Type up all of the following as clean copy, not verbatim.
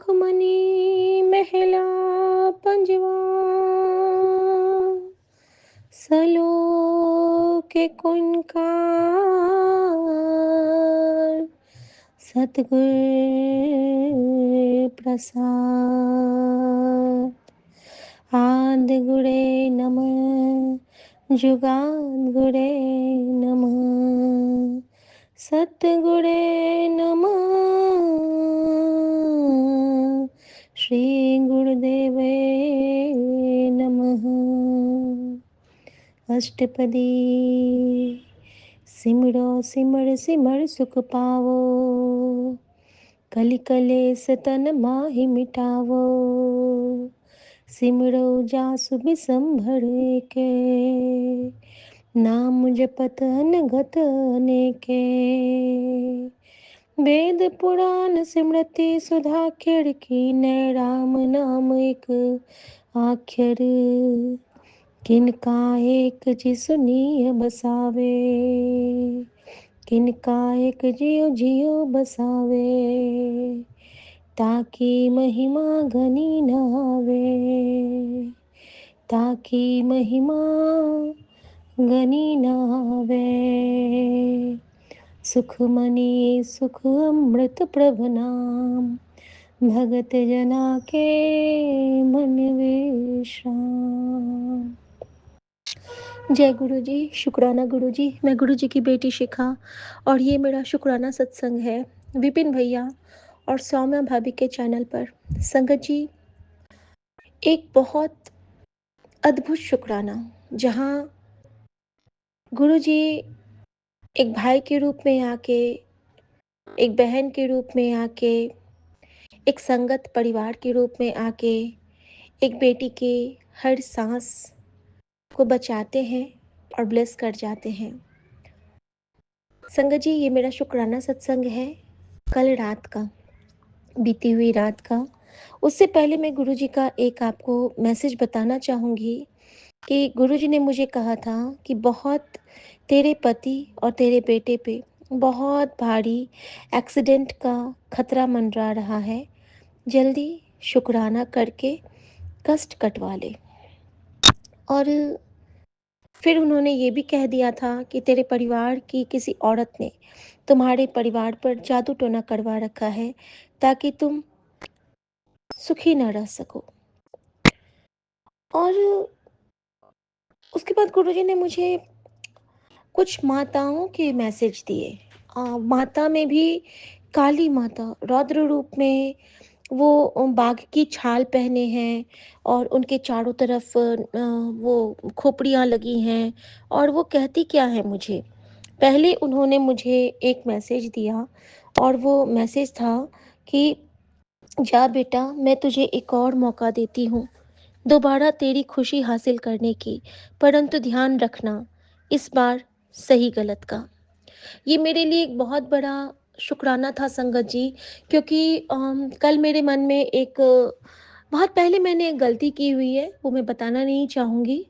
सुखमनी महला पंजवा, सलोके कुंकार सतगुर प्रसाद। आद गुरे नमः, जुगाद गुरे नमः, सतगुरे नमः, श्री गुरुदेवे नमः। अष्टपदी सिमरो सिमर सिमर सुख पावो, कलि कलेस तन माहि मिटावो। सिमरो जासु बिसंभर के, नाम जपत अनगत अनेके। वेद पुराण सिमरति सुधा खिड़की, नय राम नाम एक आख्यर। किनका एक जी सुनिय बसावे, किनका एक जियो जियो बसावे। ताकी महिमा घनी न आवे, ताकी महिमा घनी न आवे। सुखमनी सुख अमृत प्रभ नाम, भगत जना के मन विश्राम। जय गुरु जी। शुक्राना गुरु जी। मैं गुरु जी की बेटी शिखा और ये मेरा शुक्राना सत्संग है विपिन भैया और सौम्या भाभी के चैनल पर। संगत जी, एक बहुत अद्भुत शुक्राना, जहाँ गुरु जी एक भाई के रूप में आके, एक बहन के रूप में आके, एक संगत परिवार के रूप में आके, एक बेटी के हर सांस को बचाते हैं और ब्लेस कर जाते हैं। संगत जी, ये मेरा शुक्राना सत्संग है कल रात का, बीती हुई रात का। उससे पहले मैं गुरुजी का एक आपको मैसेज बताना चाहूँगी कि गुरुजी ने मुझे कहा था कि बहुत तेरे पति और तेरे बेटे पे बहुत भारी एक्सीडेंट का खतरा मंडरा रहा है, जल्दी शुक्राना करके कष्ट कटवा ले। और फिर उन्होंने ये भी कह दिया था कि तेरे परिवार की किसी औरत ने तुम्हारे परिवार पर जादू टोना करवा रखा है ताकि तुम सुखी न रह सको। और उसके बाद गुरुजी ने मुझे कुछ माताओं के मैसेज दिए। माता में भी काली माता रौद्र रूप में, वो बाघ की छाल पहने हैं और उनके चारों तरफ वो खोपड़ियाँ लगी हैं। और वो कहती क्या है मुझे, पहले उन्होंने मुझे एक मैसेज दिया और वो मैसेज था कि जा बेटा, मैं तुझे एक और मौका देती हूँ दोबारा तेरी खुशी हासिल करने की, परंतु ध्यान रखना इस बार सही गलत का। ये मेरे लिए एक बहुत बड़ा शुक्राना था संगत जी, क्योंकि कल मेरे मन में एक बहुत पहले मैंने एक गलती की हुई है, वो मैं बताना नहीं चाहूँगी।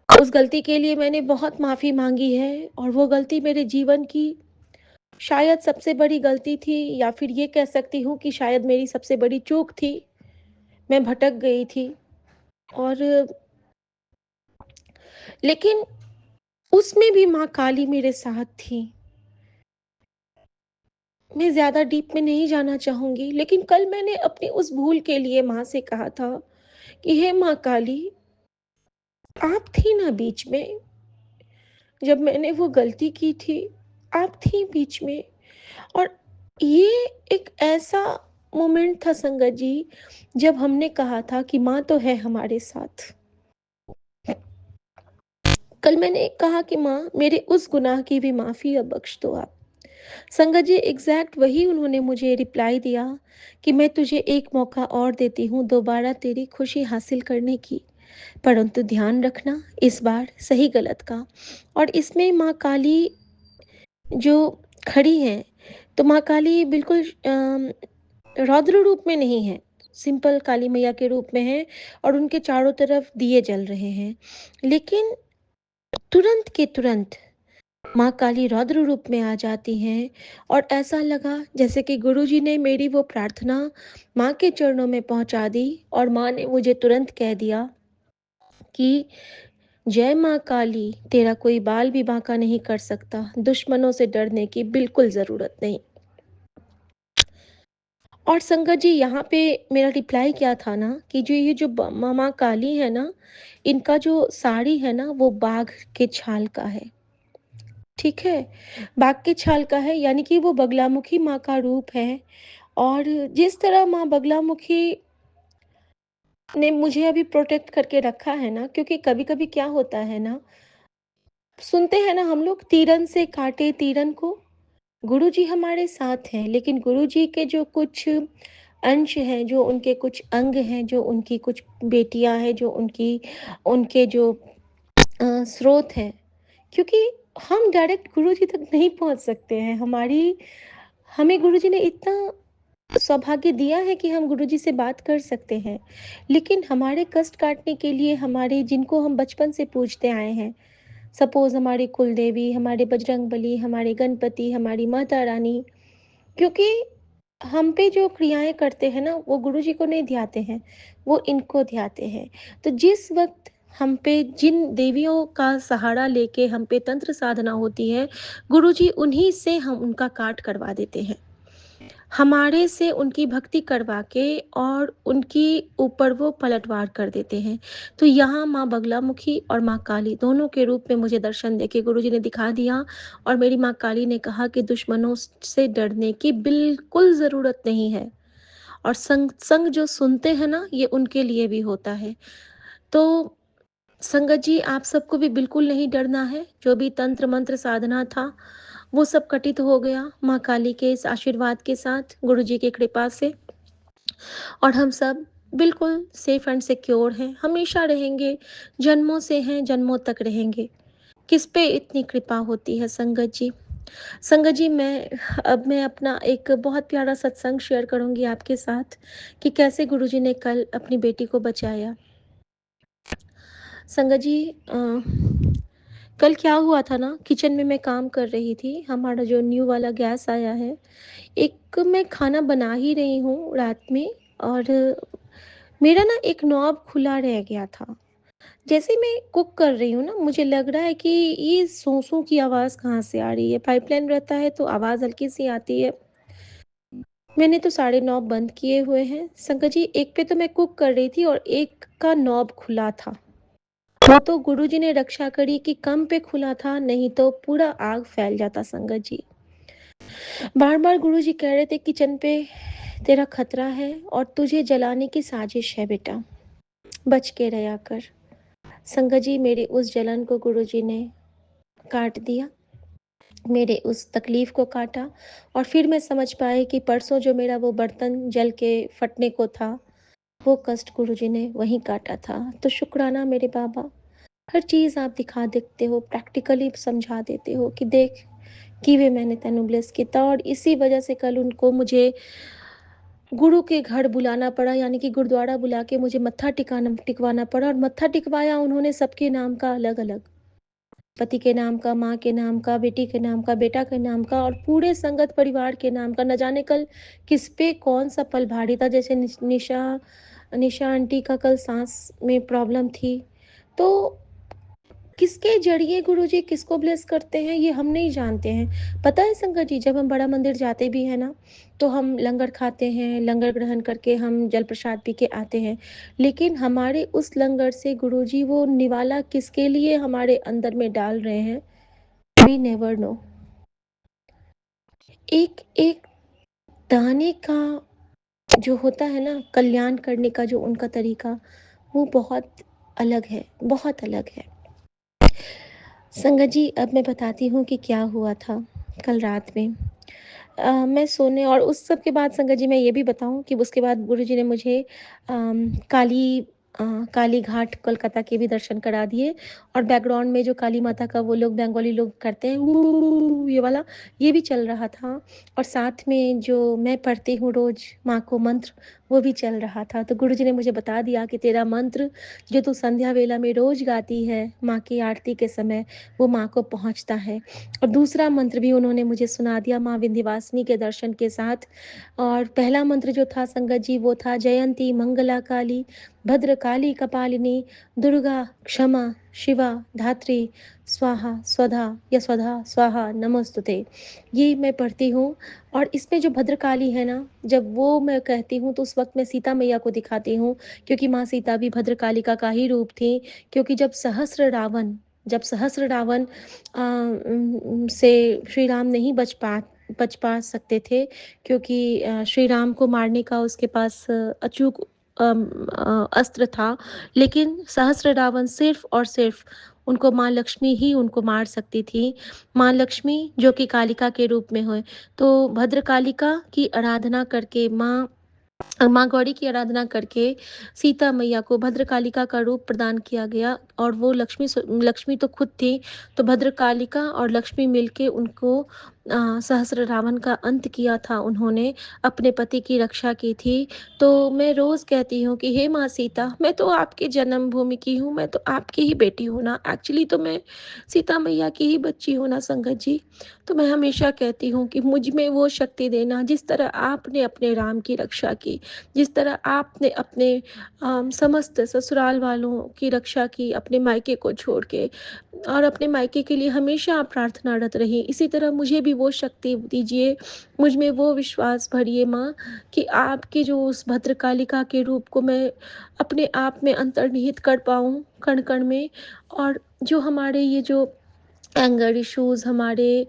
उस गलती के लिए मैंने बहुत माफ़ी मांगी है और वो गलती मेरे जीवन की शायद सबसे बड़ी गलती थी, या फिर ये कह सकती हूँ कि शायद मेरी सबसे बड़ी चूक थी। मैं भटक गई थी और लेकिन उसमें भी माँ काली मेरे साथ थी। मैं ज़्यादा डीप में नहीं जाना चाहूँगी, लेकिन कल मैंने अपनी उस भूल के लिए माँ से कहा था कि हे माँ काली, आप थी ना बीच में, जब मैंने वो गलती की थी, आप थी बीच में। और ये एक ऐसा मोमेंट था संगत जी, जब हमने कहा था कि माँ तो है हमारे साथ। कल मैंने कहा कि माँ, मेरे उस गुनाह की भी माफ़ी अब बख्श दो आप। संगत जी, एग्जैक्ट वही उन्होंने मुझे रिप्लाई दिया कि मैं तुझे एक मौका और देती हूँ दोबारा तेरी खुशी हासिल करने की, परंतु ध्यान रखना इस बार सही गलत का। और इसमें माँ काली जो खड़ी हैं, तो माँ काली बिल्कुल रौद्र रूप में नहीं है, सिंपल काली मैया के रूप में है और उनके चारों तरफ दिए जल रहे हैं। लेकिन तुरंत के तुरंत माँ काली रौद्र रूप में आ जाती हैं और ऐसा लगा जैसे कि गुरुजी ने मेरी वो प्रार्थना माँ के चरणों में पहुँचा दी और माँ ने मुझे तुरंत कह दिया कि जय माँ काली, तेरा कोई बाल भी बांका नहीं कर सकता, दुश्मनों से डरने की बिल्कुल ज़रूरत नहीं। और संगत जी यहाँ पे मेरा रिप्लाई क्या था ना कि जो ये जो माँ काली है ना, इनका जो साड़ी है ना वो बाघ के छाल का है। ठीक है? बाघ के छाल का है यानी कि वो बगलामुखी माँ का रूप है और जिस तरह माँ बगलामुखी ने मुझे अभी प्रोटेक्ट करके रखा है ना, क्योंकि कभी-कभी क्या होता है ना, सुनते हैं ना हम लोग तीरन से काटे तीरन को, गुरुजी हमारे साथ हैं, लेकिन गुरुजी के जो कुछ अंश हैं, जो उनके कुछ अंग हैं, जो उनकी कुछ बेटियाँ हैं, जो उनकी उनके जो स्रोत हैं, क्योंकि हम डायरेक्ट गुरुजी तक नहीं पहुँच सकते हैं। हमें गुरुजी ने इतना सौभाग्य दिया है कि हम गुरुजी से बात कर सकते हैं। लेकिन हमारे कष्ट काटने के लिए हमारे जिनको हम बचपन से पूजते आए हैं, सपोज़ हमारी कुलदेवी, हमारे बजरंगबली, हमारे गणपति, हमारी माता रानी, क्योंकि हम पे जो क्रियाएँ करते हैं ना, वो गुरुजी को नहीं ध्याते हैं, वो इनको ध्याते हैं। तो जिस वक़्त हम पे जिन देवियों का सहारा लेके हम पे तंत्र साधना होती है, गुरुजी उन्हीं से हम उनका काट करवा देते हैं। हमारे से उनकी भक्ति करवा के और उनकी ऊपर वो पलटवार कर देते हैं। तो यहाँ माँ बगलामुखी और माँ काली दोनों के रूप में मुझे दर्शन देके गुरुजी ने दिखा दिया और मेरी माँ काली ने कहा कि दुश्मनों से डरने की बिल्कुल ज़रूरत नहीं है और संग संग जो सुनते हैं ना, ये उनके लिए भी होता है। तो संगत जी, आप सबको भी बिल्कुल नहीं डरना है। जो भी तंत्र मंत्र साधना था, वो सब कटित हो गया माँ काली के इस आशीर्वाद के साथ, गुरुजी की कृपा से, और हम सब बिल्कुल सेफ एंड सिक्योर हैं, हमेशा रहेंगे, जन्मों से हैं, जन्मों तक रहेंगे। किस पे इतनी कृपा होती है संगत जी। संगत जी, मैं अपना एक बहुत प्यारा सत्संग शेयर करूँगी आपके साथ कि कैसे गुरुजी ने कल अपनी बेटी को बचाया। संगत जी, कल क्या हुआ था ना, किचन में मैं काम कर रही थी, हमारा जो न्यू वाला गैस आया है, एक मैं खाना बना ही रही हूँ रात में और मेरा ना एक नॉब खुला रह गया था। जैसे मैं कुक कर रही हूँ ना, मुझे लग रहा है कि ये सों-सों की आवाज़ कहाँ से आ रही है? पाइपलाइन रहता है तो आवाज़ हल्की-सी आती है। मैंने तो सारे नॉब बंद किए हुए हैं। संगत जी, एक पे तो मैं कुक कर रही थी और एक का नॉब खुला था। वो तो गुरुजी ने रक्षा करी कि कम पे खुला था, नहीं तो पूरा आग फैल जाता संगत जी। बार-बार गुरुजी कह रहे थे किचन पे तेरा खतरा है और तुझे जलाने की साजिश है बेटा, बच के रहा कर। संगत जी, मेरी उस जलन को गुरुजी ने काट दिया, मेरे उस तकलीफ़ को काटा और फिर मैं समझ पाई कि परसों जो मेरा वो बर्तन जल के फटने को था, वो कष्ट गुरुजी ने वहीं काटा था। तो शुक्राना मेरे बाबा, हर चीज़ आप दिखा देते हो, प्रैक्टिकली समझा देते हो कि देख किवे मैंने तेनू ब्लेस किया और इसी वजह से कल उनको मुझे गुरु के घर बुलाना पड़ा, यानी कि गुरुद्वारा बुला के मुझे मत्था टिकवाना पड़ा और मत्था टिकवाया उन्होंने सबके नाम का अलग-अलग। पति के नाम का, माँ के नाम का, बेटी के नाम का, बेटा के नाम का और पूरे संगत परिवार के नाम का। न जाने कल किस पे कौन-सा पल भारी था, जैसे निशा निशा आंटी का कल साँस में प्रॉब्लम थी। तो किसके ज़रिए गुरुजी किसको ब्लेस करते हैं ये हम नहीं जानते हैं। पता है संगत जी, जब हम बड़ा मंदिर जाते भी हैं ना, तो हम लंगर खाते हैं, लंगर ग्रहण करके हम जल प्रसाद पी के आते हैं। लेकिन हमारे उस लंगर से गुरुजी वो निवाला किसके लिए हमारे अंदर में डाल रहे हैं, वी नेवर नो। एक एक दाने का जो होता है ना कल्याण करने का जो उनका तरीका, वो बहुत अलग है, बहुत अलग है। संगत जी, अब मैं बताती हूँ कि क्या हुआ था कल रात में। मैं सोने और उस सब के बाद संगत जी मैं ये भी बताऊँ कि उसके बाद गुरुजी ने मुझे काली घाट कोलकाता के भी दर्शन करा दिए और बैकग्राउंड में जो काली माता का वो लोग बंगाली लोग करते हैं ये वाला, ये भी चल रहा था और साथ में जो मैं पढ़ती हूँ रोज़ माँ को मंत्र, वो भी चल रहा था। तो गुरुजी ने मुझे बता दिया कि तेरा मंत्र जो तू संध्या वेला में रोज़ गाती है, माँ की आरती के समय, वो माँ को पहुँचता है। और दूसरा मंत्र भी उन्होंने मुझे सुना दिया माँ विंध्यवासिनी के दर्शन के साथ। और पहला मंत्र जो था संगत जी, वो था जयंती मंगला काली, भद्रकाली कपालिनी, दुर्गा क्षमा शिवा धात्री, स्वाहा स्वधा या स्वधा स्वाहा नमोस्तुते। ये मैं पढ़ती हूँ। और इसमें जो भद्रकाली है ना, जब वो मैं कहती हूँ तो उस वक़्त मैं सीता मैया को दिखाती हूँ, क्योंकि माँ सीता भी भद्रकालिका का ही रूप थी। क्योंकि जब सहस्र रावण से श्री राम नहीं बच पा सकते थे, क्योंकि श्री राम को मारने का उसके पास अचूक अस्त्र था। लेकिन सहस्र रावण सिर्फ़ और सिर्फ़ उनको माँ लक्ष्मी ही उनको मार सकती थी। माँ लक्ष्मी जो कि कालिका के रूप में हैं। तो भद्रकालिका की आराधना करके माँ गौरी की आराधना करके सीता मैया को भद्रकालिका का रूप प्रदान किया गया। और वो लक्ष्मी तो खुद थी। तो भद्रकालिका और लक्ष्मी मिलके उनको सहस्र रावण का अंत किया था उन्होंने, अपने पति की रक्षा की थी। तो मैं रोज़ कहती हूँ कि हे माँ सीता, मैं तो आपकी जन्मभूमि की हूँ, मैं तो आपकी ही बेटी हूँ ना, एक्चुअली तो मैं सीता मैया की ही बच्ची हूँ ना संगत जी। तो मैं हमेशा कहती हूँ कि मुझ में वो शक्ति देना जिस तरह आपने अपने राम की रक्षा की, जिस तरह आपने अपने समस्त ससुराल वालों की रक्षा की अपने मायके को छोड़ के, और अपने मायके के लिए हमेशा आप प्रार्थनारत रहीं, इसी तरह मुझे भी वो शक्ति दीजिए, मुझ में वो विश्वास भरिए माँ, कि आपके जो उस भद्रकालिका के रूप को मैं अपने आप में अंतर्निहित कर पाऊँ कण कण में। और जो हमारे ये जो एंगर इश्यूज़, हमारे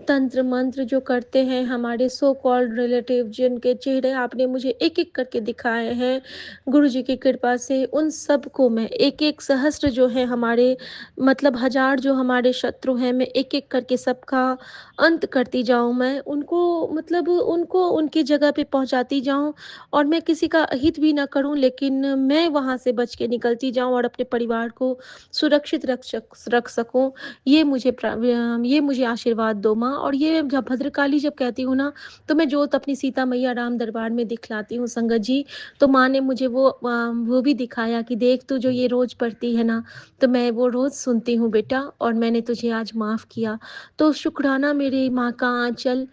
तंत्र मंत्र जो करते हैं, हमारे सो कॉल्ड रिलेटिव जिनके चेहरे आपने मुझे एक-एक करके दिखाए हैं, गुरुजी की कृपा से उन सबको मैं एक-एक सहस्त्र जो है हमारे, मतलब हज़ार जो हमारे शत्रु हैं, मैं एक-एक करके सबका अंत करती जाऊँ मैं। उनको मतलब उनको उनकी जगह पे पहुँचाती जाऊँ, और मैं किसी का हित भी ना करूँ, लेकिन मैं वहाँ से बच के निकलती जाऊँ और अपने परिवार को सुरक्षित रख सकूँ। ये मुझे आशीर्वाद दो माँ। और ये जब भद्रकाली जब कहती हूँ ना, तो मैं जोत अपनी सीता मैया राम दरबार में दिखलाती हूँ संगत जी। तो माँ ने मुझे वो भी दिखाया कि देख तू जो ये रोज़ पढ़ती है ना, तो मैं वो रोज़ सुनती हूँ बेटा, और मैंने तुझे आज माफ़ किया। तो शुक्राना मेरी माँ का आँचल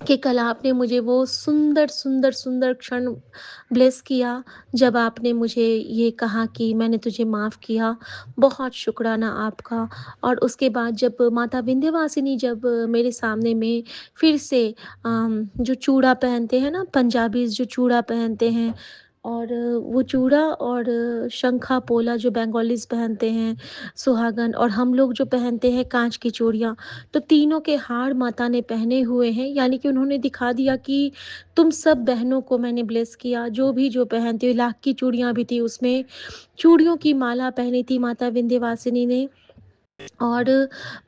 कि कल आपने मुझे वो सुंदर, सुंदर, सुंदर क्षण ब्लेस किया, जब आपने मुझे ये कहा कि मैंने तुझे माफ़ किया। बहुत शुक्राना आपका। और उसके बाद जब माता विंध्यवासिनी जब मेरे सामने में फिर से जो चूड़ा पहनते हैं ना, पंजाबीज़ जो चूड़ा पहनते हैं, और वो चूड़ा और शंखा पोला जो बंगालीज़ पहनते हैं, सुहागन, और हम लोग जो पहनते हैं काँच की चूड़ियाँ, तो तीनों के हार माता ने पहने हुए हैं। यानी कि उन्होंने दिखा दिया कि तुम सब बहनों को मैंने ब्लेस किया, जो भी जो पहनती हो। लाख की चूड़ियाँ भी थी उसमें, चूड़ियों की माला पहनी थी माता विंध्यवासिनी ने। और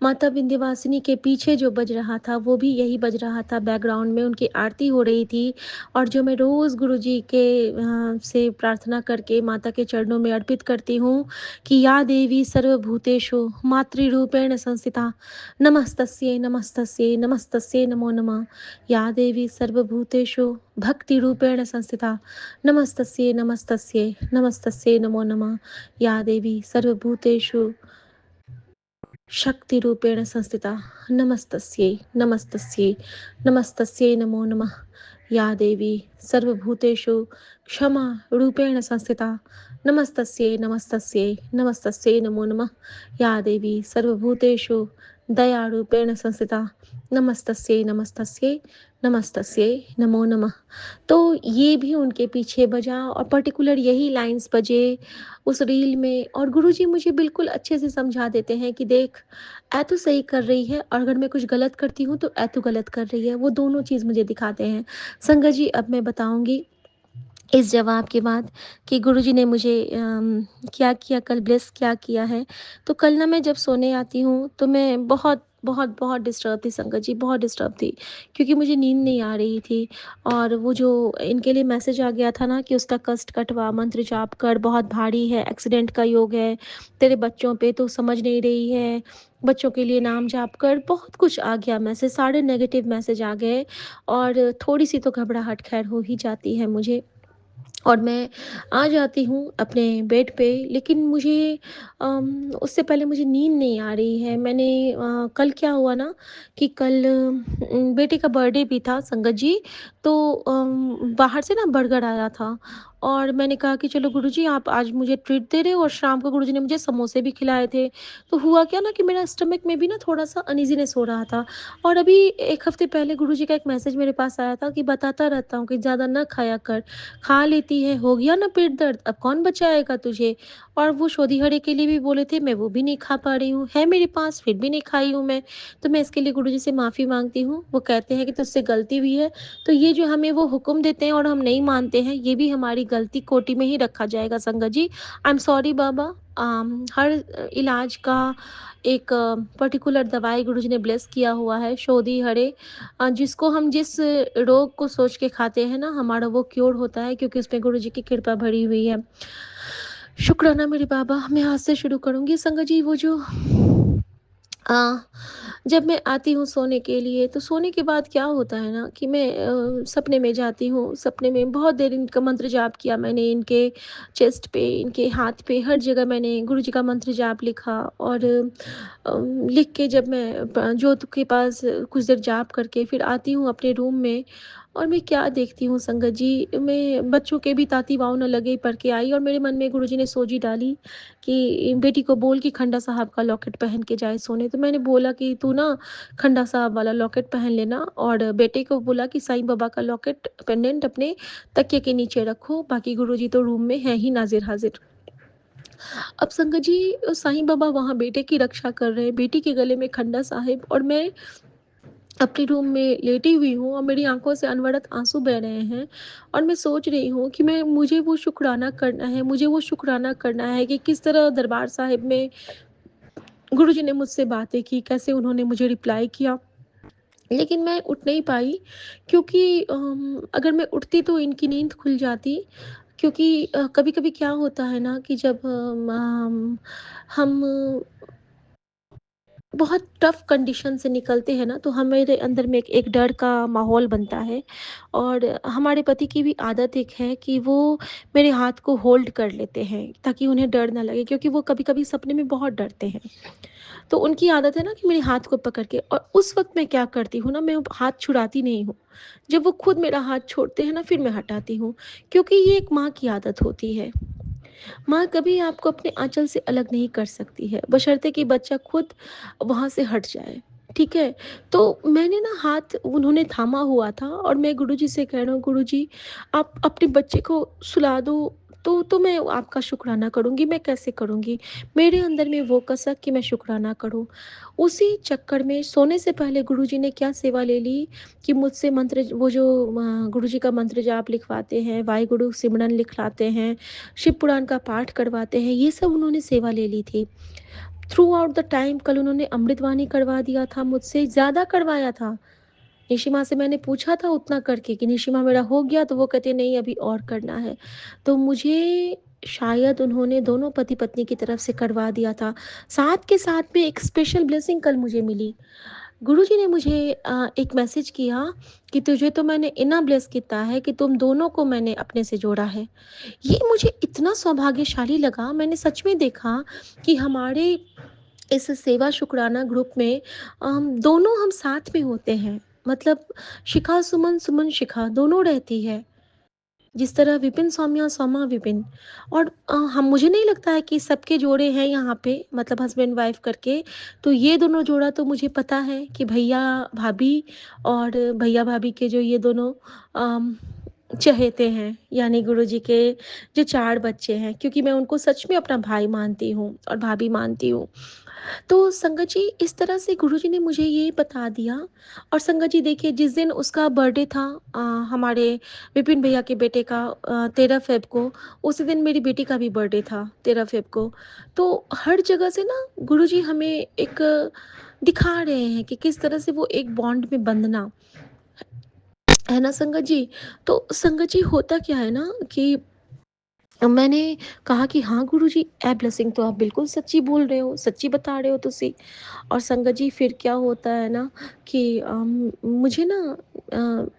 माता विंध्यवासिनी के पीछे जो बज रहा था, वो भी यही बज रहा था, बैकग्राउंड में उनकी आरती हो रही थी। और जो मैं रोज़ गुरुजी के से प्रार्थना करके माता के चरणों में अर्पित करती हूँ कि या देवी सर्वभूतेषु मातृरूपेण संस्थिता, नमस्तस्यै नमस्तस्यै नमस्तस्यै नमो नमः। या देवी सर्वभूतेषु भक्तिरूपेण संस्थिता, नमस्तस्यै नमस्तस्यै नमस्तस्यै नमो नमः। या देवी सर्वभूतेषु शक्तिरूपेण संस्थिता, नमस्तस्यै नमस्तस्यै नमस्तस्यै नमो नमः। या देवी सर्वभूतेषु क्षमा रूपेण संस्थिता, नमस्तस्यै नमस्तस्यै नमस्तस्यै नमो नमः। या देवी सर्वभूतेषु दयारूपेण संस्थिता, नमस्तस्यै नमस्तस्यै नमस्तस्यै नमो नमः। तो ये भी उनके पीछे बजा, और पर्टिकुलर यही लाइन्स बजे उस रील में। और गुरुजी मुझे बिल्कुल अच्छे से समझा देते हैं कि देख, ऐ तो सही कर रही है, और अगर मैं कुछ गलत करती हूँ तो ऐ तो गलत कर रही है, वो दोनों चीज़ मुझे दिखाते हैं। संगत जी, अब मैं बताऊँगी इस जवाब के बाद कि गुरुजी ने मुझे क्या किया, कल ब्लेस क्या किया है। तो कल ना मैं जब सोने आती हूँ तो मैं बहुत बहुत बहुत डिस्टर्ब थी संगत जी, बहुत डिस्टर्ब थी, क्योंकि मुझे नींद नहीं आ रही थी। और वो जो इनके लिए मैसेज आ गया था ना कि उसका कष्ट कटवा, मंत्र जाप कर, बहुत भारी है, एक्सीडेंट का योग है तेरे बच्चों पे, तो समझ नहीं रही है, बच्चों के लिए नाम जाप कर, बहुत कुछ आ गया मैसेज, सारे नेगेटिव मैसेज आ गए। और थोड़ी सी तो घबराहट खैर हो ही जाती है मुझे। और मैं आ जाती हूँ अपने बेड पे, लेकिन मुझे उससे पहले मुझे नींद नहीं आ रही है। मैंने कल क्या हुआ ना कि कल बेटे का बर्थडे भी था संगत जी, तो बाहर से ना बर्गर आया था और मैंने कहा कि चलो गुरुजी आप आज मुझे ट्रीट दे रहे हो, और शाम को गुरुजी ने मुझे समोसे भी खिलाए थे। तो हुआ क्या ना कि मेरा स्टमक में भी ना थोड़ा-सा अनईज़ीनेस हो रहा था, और अभी 1 हफ्ते पहले गुरुजी का एक मैसेज मेरे पास आया था कि बताता रहता हूँ कि ज़्यादा ना खाया कर। खा लेती है, हो गया ना पेट दर्द, अब कौन बचाएगा तुझे? और वो शोधिहरे के लिए भी बोले थे, मैं वो भी नहीं खा पा रही हूँ, है मेरे पास फिर भी नहीं खाई हूँ मैं। तो मैं इसके लिए गुरुजी से माफ़ी माँगती हूँ। वो कहते हैं कि तुझसे गलती हुई है, तो ये जो हमें वो हुक्म देते हैं और हम नहीं मानते हैं, ये भी हमारी गलती कोटि में ही रखा जाएगा संगत जी। आई एम सॉरी बाबा। हर इलाज का एक पर्टिकुलर दवाई गुरुजी ने ब्लेस किया हुआ है, शोधिहरे जिसको हम जिस रोग को सोच के खाते हैं ना, हमारा वो क्योर होता है, क्योंकि उसमें गुरुजी की कृपा भरी हुई है। शुक्राना मेरे बाबा। मैं आज से शुरू करूँगी संगत जी। वो जो अ, जब मैं आती हूँ सोने के लिए, तो सोने के बाद क्या होता है ना कि मैं सपने में जाती हूँ। सपने में बहुत देर इनका मंत्र जाप किया मैंने, इनके चेस्ट पे, इनके हाथ पे, हर जगह मैंने गुरुजी का मंत्र जाप लिखा, और लिख के जब मैं ज्योत के पास कुछ देर जाप करके फिर आती हूँ अपने रूम में, और मैं क्या देखती हूँ संगत जी, मैं बच्चों के भी ताती वाव न लगे पढ़ के आई, और मेरे मन में गुरुजी ने सोजी डाली कि बेटी को बोल कि खंडा साहब का लॉकेट पहन के जाए सोने। तो मैंने बोला कि तू ना खंडा साहब वाला लॉकेट पहन लेना, और बेटे को बोला कि साईं बाबा का लॉकेट पेंडेंट अपने तकिए के नीचे रखो, बाकी गुरुजी तो रूम में हैं ही नाजिर हाजिर। अब संगत जी, साईं बाबा वहाँ बेटे की रक्षा कर रहे हैं, बेटी के गले में खंडा साहिब, और मैं अपने रूम में लेटी हुई हूँ और मेरी आँखों से अनवरत आँसू बह रहे हैं, और मैं सोच रही हूँ कि मैं मुझे वो शुक्राना करना है, मुझे वो शुक्राना करना है कि किस तरह दरबार साहिब में गुरुजी ने मुझसे बातें की, कैसे उन्होंने मुझे रिप्लाई किया। लेकिन मैं उठ नहीं पाई, क्योंकि अगर मैं उठती तो इनकी नींद खुल जाती, क्योंकि कभी-कभी क्या होता है ना कि जब हम बहुत टफ कंडीशन से निकलते हैं ना, तो हमारे अंदर में एक डर का माहौल बनता है, और हमारे पति की भी आदत एक है कि वो मेरे हाथ को होल्ड कर लेते हैं ताकि उन्हें डर ना लगे, क्योंकि वो कभी-कभी सपने में बहुत डरते हैं। तो उनकी आदत है ना कि मेरे हाथ को पकड़ के, और उस वक़्त मैं क्या करती हूँ ना, मैं हाथ छुड़ाती नहीं हूँ। जब वो खुद मेरा हाथ छोड़ते हैं ना, फिर मैं हटाती हूँ, क्योंकि ये एक माँ की आदत होती है। माँ कभी आपको अपने आँचल से अलग नहीं कर सकती है, बशर्ते कि बच्चा खुद वहाँ से हट जाए, ठीक है? तो मैंने ना हाथ उन्होंने थामा हुआ था, और मैं गुरुजी से कह रहा हूँ, गुरुजी आप अपने बच्चे को सुला दो, तो मैं आपका शुक्राना करूँगी। मैं कैसे करूँगी? मेरे अंदर में वो कसक कि मैं शुक्राना करूँ। उसी चक्कर में सोने से पहले गुरुजी ने क्या सेवा ले ली कि मुझसे मंत्र, वो जो गुरुजी का मंत्र जाप लिखवाते हैं, वाहिगुरु सिमरन लिखलाते हैं, शिव पुराण का पाठ करवाते हैं, ये सब उन्होंने सेवा ले ली थी। थ्रू आउट द टाइम कल उन्होंने अमृतवाणी करवा दिया था, मुझसे ज़्यादा करवाया था। निशिमा से मैंने पूछा था उतना करके कि निशिमा मेरा हो गया? तो वो कहते नहीं अभी और करना है। तो मुझे शायद उन्होंने दोनों पति-पत्नी की तरफ से करवा दिया था। साथ के साथ में एक स्पेशल ब्लेसिंग कल मुझे मिली। गुरुजी ने मुझे एक मैसेज किया कि तुझे तो मैंने इतना ब्लेस किया है कि तुम दोनों को मैंने अपने से जोड़ा है। ये मुझे इतना सौभाग्यशाली लगा, मैंने सच में देखा कि हमारे इस सेवा शुक्राना ग्रुप में दोनों हम साथ में होते हैं। मतलब शिखा सुमन, सुमन शिखा दोनों रहती है। जिस तरह विपिन सौम्या, सौम्या विपिन, और हम मुझे नहीं लगता है कि सबके जोड़े हैं यहाँ पे, मतलब हस्बैंड वाइफ करके। तो ये दोनों जोड़ा तो मुझे पता है कि भैया-भाभी, और भैया-भाभी के जो ये दोनों अम, चहेते हैं, यानी गुरुजी के जो 4 बच्चे हैं, क्योंकि मैं उनको सच में अपना भाई मानती हूँ और भाभी मानती हूँ। तो संगत जी, इस तरह से गुरुजी ने मुझे ये बता दिया। और संगत जी देखिए, जिस दिन उसका बर्थडे था हमारे विपिन भैया के बेटे का 13 फ़ेब को, उसी दिन मेरी बेटी का भी बर्थडे था 13 फ़ेब को। तो हर जगह से ना गुरुजी हमें एक दिखा रहे हैं कि किस तरह से वो एक बॉन्ड में बंधना, है ना संगत जी? तो संगत जी होता क्या है ना कि मैंने कहा कि हाँ गुरुजी, ए ब्लेसिंग तो आप बिल्कुल सच्ची बोल रहे हो, सच्ची बता रहे हो तुसी। और संगत जी फिर क्या होता है ना कि मुझे ना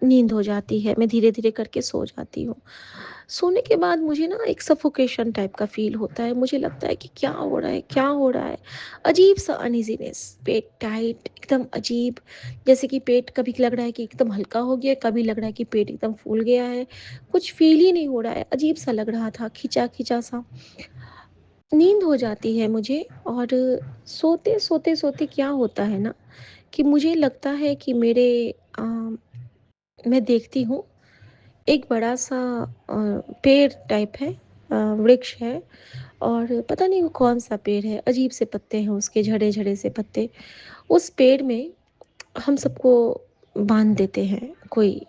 नींद हो जाती है, मैं धीरे-धीरे करके सो जाती हूँ। सोने के बाद मुझे ना एक सफोकेशन टाइप का फ़ील होता है, मुझे लगता है कि क्या हो रहा है, क्या हो रहा है? अजीब-सा अनईज़ीनेस, पेट टाइट, एकदम अजीब, जैसे कि पेट कभी लग रहा है कि एकदम हल्का हो गया है, कभी लग रहा है कि पेट एकदम फूल गया है, कुछ फ़ील ही नहीं हो रहा है, अजीब-सा लग रहा था, खिंचा-खिंचा सा। नींद हो जाती है मुझे और सोते क्या होता है ना कि मुझे लगता है कि अ, मैं देखती हूँ एक बड़ा-सा पेड़ टाइप है, वृक्ष है और पता नहीं वो कौन-सा पेड़ है, अजीब से पत्ते हैं उसके, झड़े-झड़े से पत्ते। उस पेड़ में हम सबको बाँध देते हैं, कोई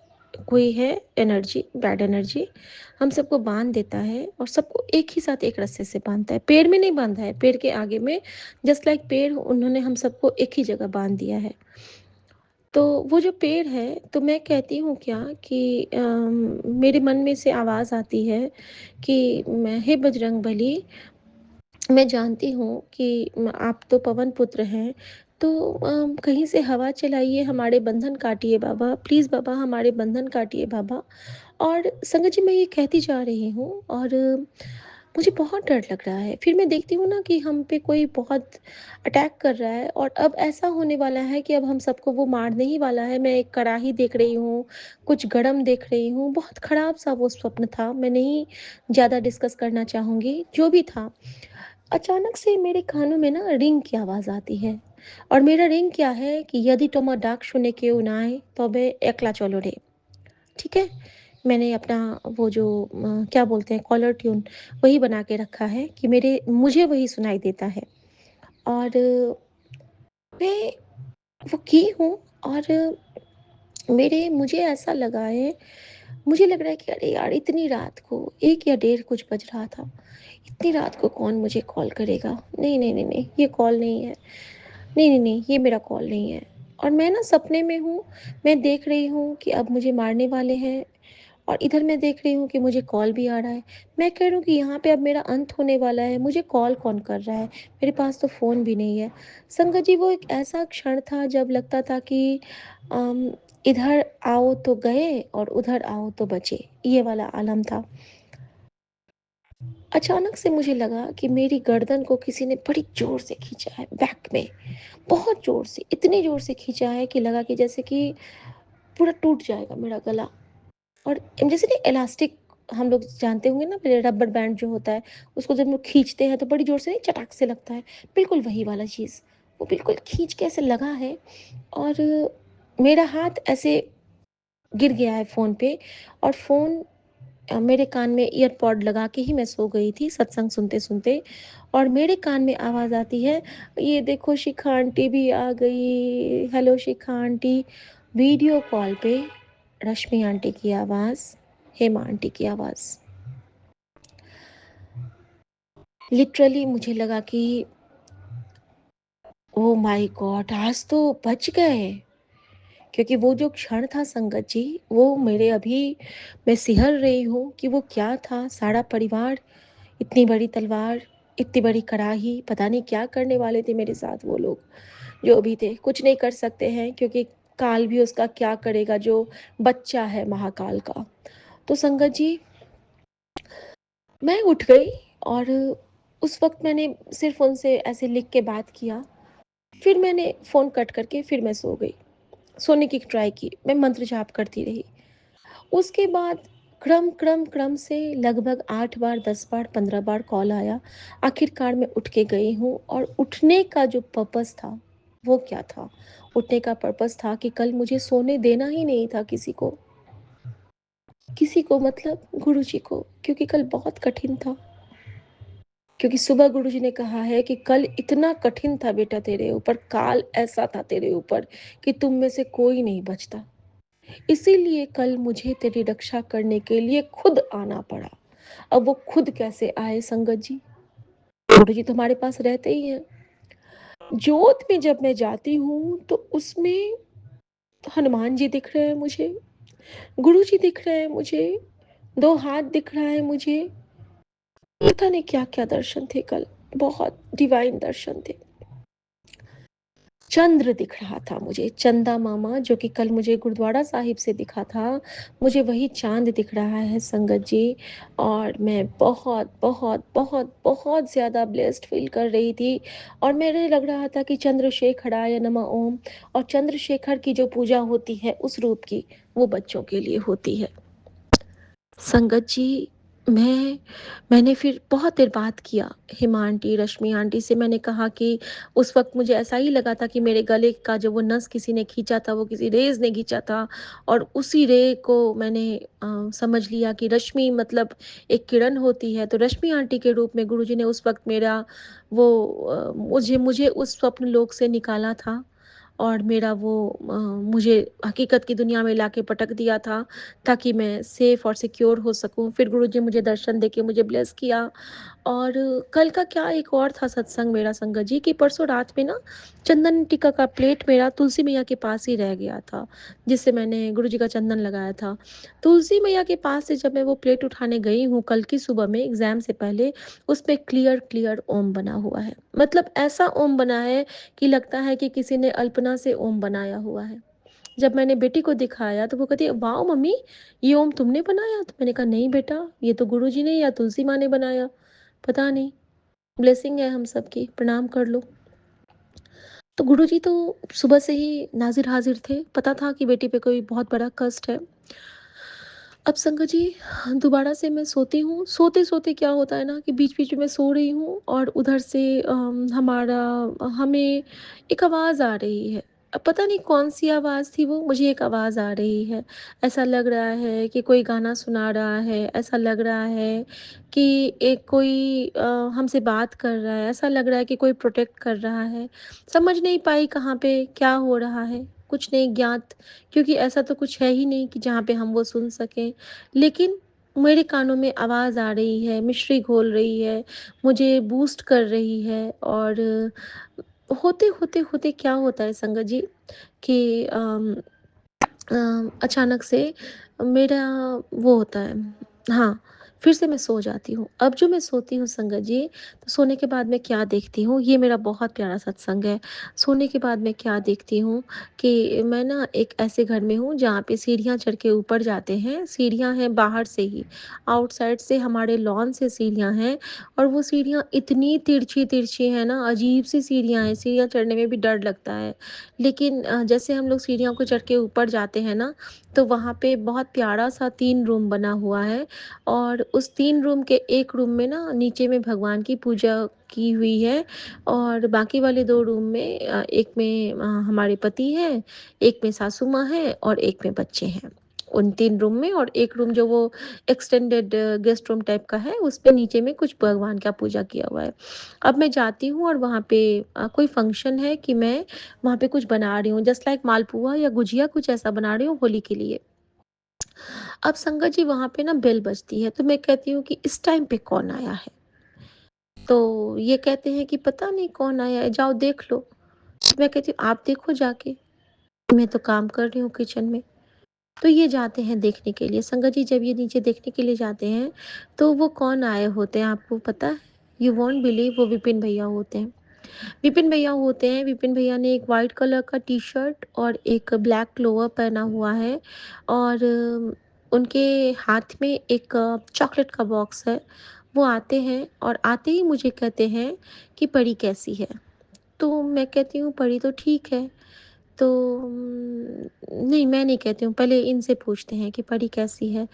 कोई है एनर्जी, बैड एनर्जी, हम सबको बाँध देता है और सबको एक ही साथ एक रस्से से बाँधता है। पेड़ में नहीं बाँधा है, पेड़ के आगे में जस्ट लाइक पेड़ उन्होंने हम सबको एक ही जगह बाँध दिया है। तो वो जो पेड़ है, तो मैं कहती हूँ क्या कि मेरे मन में से आवाज़ आती है कि मैं हे बजरंगबली, मैं जानती हूँ कि आप तो पवन पुत्र हैं, तो कहीं से हवा चलाइए, हमारे बंधन काटिए बाबा, प्लीज़ बाबा हमारे बंधन काटिए बाबा। और संगत जी मैं ये कहती जा रही हूँ और मुझे बहुत डर लग रहा है। फिर मैं देखती हूँ ना कि हम पे कोई बहुत अटैक कर रहा है और अब ऐसा होने वाला है कि अब हम सबको वो मारने ही वाला है। मैं एक कड़ाही देख रही हूँ, कुछ गरम देख रही हूँ, बहुत खराब-सा वो स्वप्न था। मैं नहीं ज़्यादा डिस्कस करना चाहूँगी, जो भी था। अचानक से मेरे कानों में ना रिंग की आवाज़ आती है और मेरा रिंग क्या है कि यदि তোমার ডাক শুনে কেউ না আয় তবে একলা চলো রে। ठीक है? मैंने अपना वो जो क्या बोलते हैं कॉलर ट्यून वही बना के रखा है कि मेरे मुझे वही सुनाई देता है और मैं वो की हूँ और मेरे मुझे ऐसा लगा है, मुझे लग रहा है कि अरे यार इतनी रात को 1 या डेढ़ कुछ बज रहा था। इतनी रात को कौन मुझे कॉल करेगा? नहीं, नहीं, नहीं, नहीं, ये कॉल नहीं है। नहीं, नहीं, नहीं, ये मेरा कॉल नहीं है। और मैं ना सपने में हूँ, मैं देख रही हूँ कि अब मुझे मारने वाले हैं और इधर मैं देख रही हूँ कि मुझे कॉल भी आ रहा है। मैं कह रही हूँ कि यहाँ पे अब मेरा अंत होने वाला है, मुझे कॉल कौन कर रहा है? मेरे पास तो फ़ोन भी नहीं है। संगत जी वो एक ऐसा क्षण था जब लगता था कि अम, इधर आओ तो गए और उधर आओ तो बचे, ये वाला आलम था। अचानक से मुझे लगा कि मेरी गर्दन को किसी ने बड़ी ज़ोर से खींचा है बैक में, बहुत ज़ोर से, इतनी ज़ोर से खींचा है कि लगा कि जैसे कि पूरा टूट जाएगा मेरा गला। और जैसे नहीं इलास्टिक हम लोग जानते होंगे ना पहले रबर बैंड जो होता है, उसको जब हम लोग खींचते हैं तो बड़ी ज़ोर से नहीं चटाक से लगता है, बिल्कुल वही वाला चीज़। वो बिल्कुल खींच के ऐसे लगा है और मेरा हाथ ऐसे गिर गया है फ़ोन पे और फ़ोन मेरे कान में ईयरपॉड लगा के ही मैं सो गई थी सत्संग सुनते-सुनते और मेरे कान में आवाज़ आती है, "ये देखो शिखा आंटी भी आ गई, हेलो शिखा आंटी।" वीडियो कॉल पे रश्मि आंटी की आवाज़, हेमा आंटी की आवाज़। लिटरली मुझे लगा कि ओह माय गॉड! आज तो बच गए। क्योंकि वो जो क्षण था संगत जी, वो मेरे अभी मैं सिहर रही हूँ कि वो क्या था, सारा परिवार, इतनी बड़ी तलवार, इतनी बड़ी कड़ाही, पता नहीं क्या करने वाले थे मेरे साथ वो लोग, जो भी थे। कुछ नहीं कर सकते हैं क्योंकि काल भी उसका क्या करेगा जो बच्चा है महाकाल का। तो संगत जी, मैं उठ गई और उस वक़्त मैंने सिर्फ़ उनसे ऐसे लिख के बात किया। फिर मैंने फ़ोन कट करके फिर मैं सो गई। सोने की ट्राई की, मैं मंत्र जाप करती रही। उसके बाद क्रम से लगभग 8 बार, 10 बार, 15 बार कॉल आया। आखिरकार मैं उठ के गई हूँ और उठने का जो पर्पस था, वो क्या था? उठने का पर्पस था कि कल मुझे सोने देना ही नहीं था किसी को। किसी को मतलब गुरुजी को, क्योंकि कल बहुत कठिन था। क्योंकि सुबह गुरुजी ने कहा है कि कल इतना कठिन था बेटा तेरे ऊपर, काल ऐसा था तेरे ऊपर कि तुम में से कोई नहीं बचता। इसीलिए कल मुझे तेरी रक्षा करने के लिए खुद आना पड़ा। अब वो खुद कैसे आए संगत जी? गुरु जी तो हमारे पास रहते ही हैं। जोत में जब मैं जाती हूँ तो उसमें हनुमान जी दिख रहे हैं मुझे, गुरु जी दिख रहे हैं मुझे, 2 हाथ दिख रहा है मुझे। पता नहीं क्या-क्या दर्शन थे कल, बहुत डिवाइन दर्शन थे। चंद्र दिख रहा था मुझे, चंदा मामा जो कि कल मुझे गुरुद्वारा साहिब से दिखा था, मुझे वही चाँद दिख रहा है संगत जी। और मैं बहुत, बहुत, बहुत, बहुत ज़्यादा ब्लेस्ड फ़ील कर रही थी और मेरे लग रहा था कि चंद्रशेखराय नमः ओम। और चंद्रशेखर की जो पूजा होती है उस रूप की, वो बच्चों के लिए होती है। संगत जी, मैंने फिर बहुत देर बात किया हेमा आंटी, रश्मि आंटी से। मैंने कहा कि उस वक़्त मुझे ऐसा ही लगा था कि मेरे गले का जो वो नस किसी ने खींचा था, वो किसी रेज़ ने खींचा था। और उसी रे को मैंने समझ लिया कि रश्मि मतलब एक किरण होती है। तो रश्मि आंटी के रूप में गुरुजी ने उस वक़्त मेरा वो मुझे मुझे उस स्वप्न लोक से निकाला था और मेरा वो मुझे हकीकत की दुनिया में लाके पटक दिया था, ताकि मैं सेफ़ और सिक्योर हो सकूँ। फिर गुरुजी मुझे दर्शन देके मुझे ब्लेस किया। और कल का क्या एक और था सत्संग मेरा संगत जी, कि परसों रात में ना चंदन टीका का प्लेट मेरा तुलसी मैया के पास ही रह गया था, जिससे मैंने गुरुजी का चंदन लगाया था। तुलसी मैया के पास से जब मैं वो प्लेट उठाने गई हूँ कल की सुबह में एग्ज़ाम से पहले, उसपे क्लियर क्लियर ओम बना हुआ है। मतलब ऐसा ओम बना है कि लगता है कि किसी ने अल्पना से ओम बनाया हुआ है। जब मैंने बेटी को दिखाया तो वो कहती है, वाओ मम्मी, ये ओम तुमने बनाया? तो मैंने कहा नहीं बेटा, ये तो गुरुजी ने या तुलसी माँ ने बनाया, पता नहीं। ब्लेसिंग है हम सबकी, प्रणाम कर लो। तो गुरुजी तो सुबह से ही नाज़िर हाज़िर थे, पता था कि बेटी पे कोई बहुत बड़ा कष्ट है। अब संगत जी, दोबारा से मैं सोती हूँ, सोते-सोते क्या होता है ना कि बीच-बीच में मैं सो रही हूँ और उधर से हमें एक आवाज़ आ रही है। अब पता नहीं कौन-सी आवाज़ थी वो, मुझे एक आवाज़ आ रही है। ऐसा लग रहा है कि कोई गाना सुना रहा है, ऐसा लग रहा है कि एक कोई हमसे बात कर रहा है, ऐसा लग रहा है कि कोई प्रोटेक्ट कर रहा है। समझ नहीं पाई कहाँ पे क्या हो रहा है, कुछ नहीं ज्ञात, क्योंकि ऐसा तो कुछ है ही नहीं कि जहाँ पे हम वो सुन सकें। लेकिन मेरे कानों में आवाज़ आ रही है, मिश्री घोल रही है, मुझे बूस्ट कर रही है। और होते-होते क्या होता है संगत जी कि अचानक से मेरा वो होता है, हाँ, फिर से मैं सो जाती हूँ। अब जो मैं सोती हूँ संगत जी, तो सोने के बाद मैं क्या देखती हूँ, ये मेरा बहुत प्यारा सत्संग है। सोने के बाद मैं क्या देखती हूँ कि मैं ना एक ऐसे घर में हूँ जहाँ पे सीढ़ियाँ चढ़ के ऊपर जाते हैं। सीढ़ियाँ हैं बाहर से ही, आउटसाइड से हमारे लॉन से सीढ़ियाँ हैं। और वो सीढ़ियाँ इतनी तिरछी-तिरछी हैं ना, अजीब-सी सीढ़ियाँ हैं, सीढ़ियाँ चढ़ने में भी डर लगता है। लेकिन जैसे हम लोग सीढ़ियों को चढ़ के ऊपर जाते हैं ना, तो वहाँ पे बहुत प्यारा-सा 3 रूम बना हुआ है। और उस 3 रूम के एक रूम में ना नीचे में भगवान की पूजा की हुई है। और बाकी वाले 2 रूम में एक में हमारे पति हैं, एक में सासू माँ हैं और एक में बच्चे हैं। उन 3 रूम में, और एक रूम जो वो एक्सटेंडेड गेस्ट रूम टाइप का है, उसपे नीचे में कुछ भगवान का पूजा किया हुआ है। अब मैं जाती हूँ और वहाँ पे कोई फंक्शन है कि मैं वहाँ पे कुछ बना रही हूँ, जस्ट लाइक मालपुआ या गुजिया कुछ ऐसा बना रही हूँ होली के लिए। अब संगत जी वहाँ पे ना बेल बजती है, तो मैं कहती हूँ कि इस टाइम पे कौन आया है? तो ये कहते हैं कि पता नहीं कौन आया है, जाओ देख लो। तो मैं कहती हूँ आप देखो जाके, मैं तो काम कर रही हूँ किचन में। तो ये जाते हैं देखने के लिए। संगत जी जब ये नीचे देखने के लिए जाते हैं, तो वो कौन आए होते हैं आपको पता है? यू वोंट बिलीव, वो विपिन भैया होते हैं। विपिन भैया होते हैं। विपिन भैया ने एक वाइट कलर का टी-शर्ट और एक ब्लैक लोअर पहना हुआ है। और उनके हाथ में एक चॉकलेट का बॉक्स है। वो आते हैं और आते ही मुझे कहते हैं कि परी कैसी है? तो मैं कहती हूँ परी तो ठीक है। तो नहीं मैं नहीं कहती हूँ, पहले इनसे पूछते हैं कि परी कैसी है?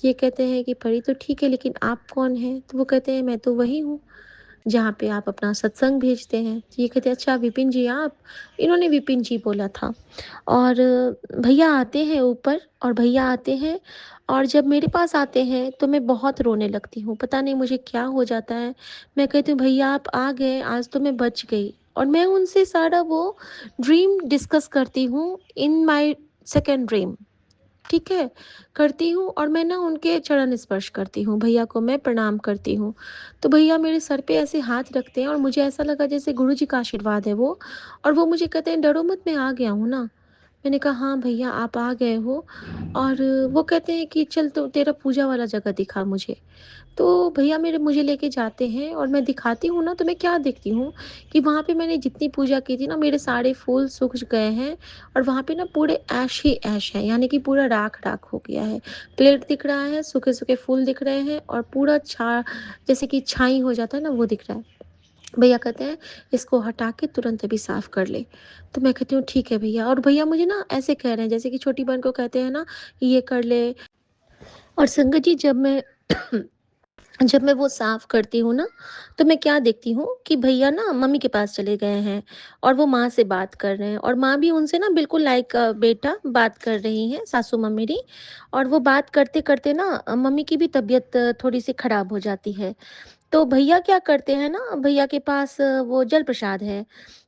ये कहते हैं कि परी तो ठीक है, लेकिन आप कौन हैं? तो वो कहते हैं मैं तो वही हूँ जहाँ पे आप अपना सत्संग भेजते हैं। तो ये कहते हैं अच्छा विपिन जी आप? इन्होंने विपिन जी बोला था। और भैया आते हैं ऊपर, और भैया आते हैं और जब मेरे पास आते हैं तो मैं बहुत रोने लगती हूँ। पता नहीं मुझे क्या हो जाता है। मैं कहती हूँ भैया आप आ गए, आज तो मैं बच गई। और मैं उनसे सारा वो ड्रीम डिस्कस करती हूँ इन माय सेकंड ड्रीम। ठीक है, करती हूँ और मैं ना उनके चरण स्पर्श करती हूँ, भैया को मैं प्रणाम करती हूँ। तो भैया मेरे सर पे ऐसे हाथ रखते हैं और मुझे ऐसा लगा जैसे गुरु जी का आशीर्वाद है वो। और वो मुझे कहते हैं डरो मत, मैं आ गया हूँ ना। मैंने कहा हाँ भैया आप आ गए हो। और वो कहते हैं कि चल तो तेरा पूजा वाला जगह दिखा मुझे। तो भैया मेरे मुझे लेके जाते हैं और मैं दिखाती हूँ ना, तो मैं क्या देखती हूँ कि वहाँ पे मैंने जितनी पूजा की थी ना, मेरे सारे फूल सूख गए हैं। और वहाँ पे ना पूरे ऐश ही ऐश है, यानी कि पूरा राख राख हो गया है। प्लेट दिख रहा है, सूखे सूखे फूल दिख रहे हैं और पूरा छा जैसे कि छाई हो जाता है ना, वो दिख रहा है। भैया कहते हैं इसको हटा के तुरंत अभी साफ कर ले। तो मैं कहती हूँ ठीक है भैया। और भैया मुझे ना ऐसे कह रहे हैं जैसे कि छोटी बहन को कहते हैं ना, ये कर ले। और संगत जी, जब मैं वो साफ करती हूँ ना, तो मैं क्या देखती हूँ कि भैया ना मम्मी के पास चले गए हैं और वो माँ से बात कर रहे हैं, और माँ भी उनसे ना बिल्कुल लाइक बेटा बात कर रही हैं, सासू माँ मेरी। और वो बात करते करते ना मम्मी की भी तबीयत थोड़ी सी खराब हो जाती है। तो भैया क्या करते हैं ना, भैया के पास वो जल प्रसाद है।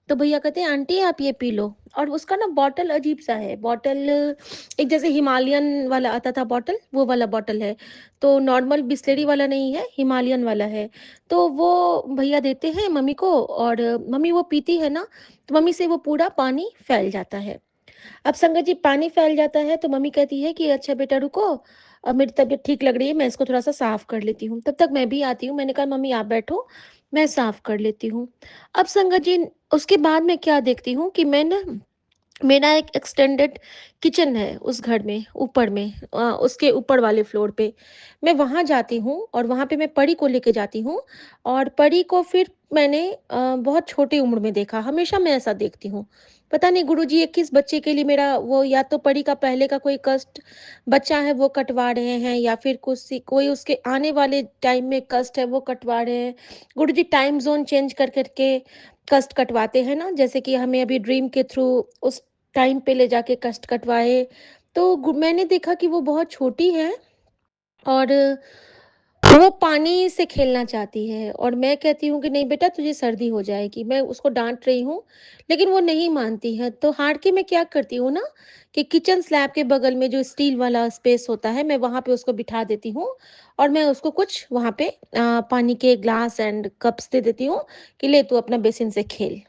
तो भैया कहते हैं आंटी आप ये पी लो। और उसका ना बॉटल अजीब सा है, बॉटल एक जैसे हिमालयन वाला आता था बॉटल, वो वाला बॉटल है। तो नॉर्मल बिस्लेरी वाला नहीं है, हिमालयन वाला है। तो वो भैया देते हैं मम्मी को, और मम्मी वो पीती है ना, तो मम्मी से वो पूरा पानी फैल जाता है। अब संगत जी पानी फैल जाता है, तो मम्मी कहती है कि अच्छा बेटा रुको, अब मेरी तबीयत ठीक लग रही है, मैं इसको थोड़ा सा साफ कर लेती हूँ। तब तक मैं भी आती हूँ। मैंने कहा मम्मी आप बैठो, मैं साफ कर लेती हूँ। अब संगत जी, उसके बाद मैं क्या देखती हूँ कि मैं ना, मेरा एक एक्सटेंडेड किचन है उस घर में, ऊपर में उसके ऊपर वाले फ्लोर पे। मैं वहाँ जाती हूँ और वहाँ पे मैं परी को लेके जाती हूँ। और परी को फिर मैंने बहुत छोटी उम्र में देखा, हमेशा मैं ऐसा देखती हूँ। पता नहीं गुरुजी ये किस बच्चे के लिए मेरा वो, या तो परी का पहले का कोई कष्ट बच्चा है वो कटवा रहे हैं, या फिर कुछ कोई उसके आने वाले टाइम में कष्ट है वो कटवा रहे हैं। गुरुजी टाइम ज़ोन चेंज कर कर के कष्ट कटवाते हैं ना, जैसे कि हमें अभी ड्रीम के थ्रू उस टाइम पे ले जाके कष्ट कटवाए। तो मैंने देखा कि वो बहुत छोटी है और वो पानी से खेलना चाहती है, और मैं कहती हूँ कि नहीं बेटा तुझे सर्दी हो जाएगी, मैं उसको डांट रही हूँ, लेकिन वो नहीं मानती है। तो हार के मैं क्या करती हूँ ना, कि किचन स्लैब के बगल में जो स्टील वाला स्पेस होता है, मैं वहाँ पे उसको बिठा देती हूँ। और मैं उसको कुछ वहाँ पे पानी के ग्लास एंड कप्स दे देती हूँ कि ले तू अपना बेसिन से खेल।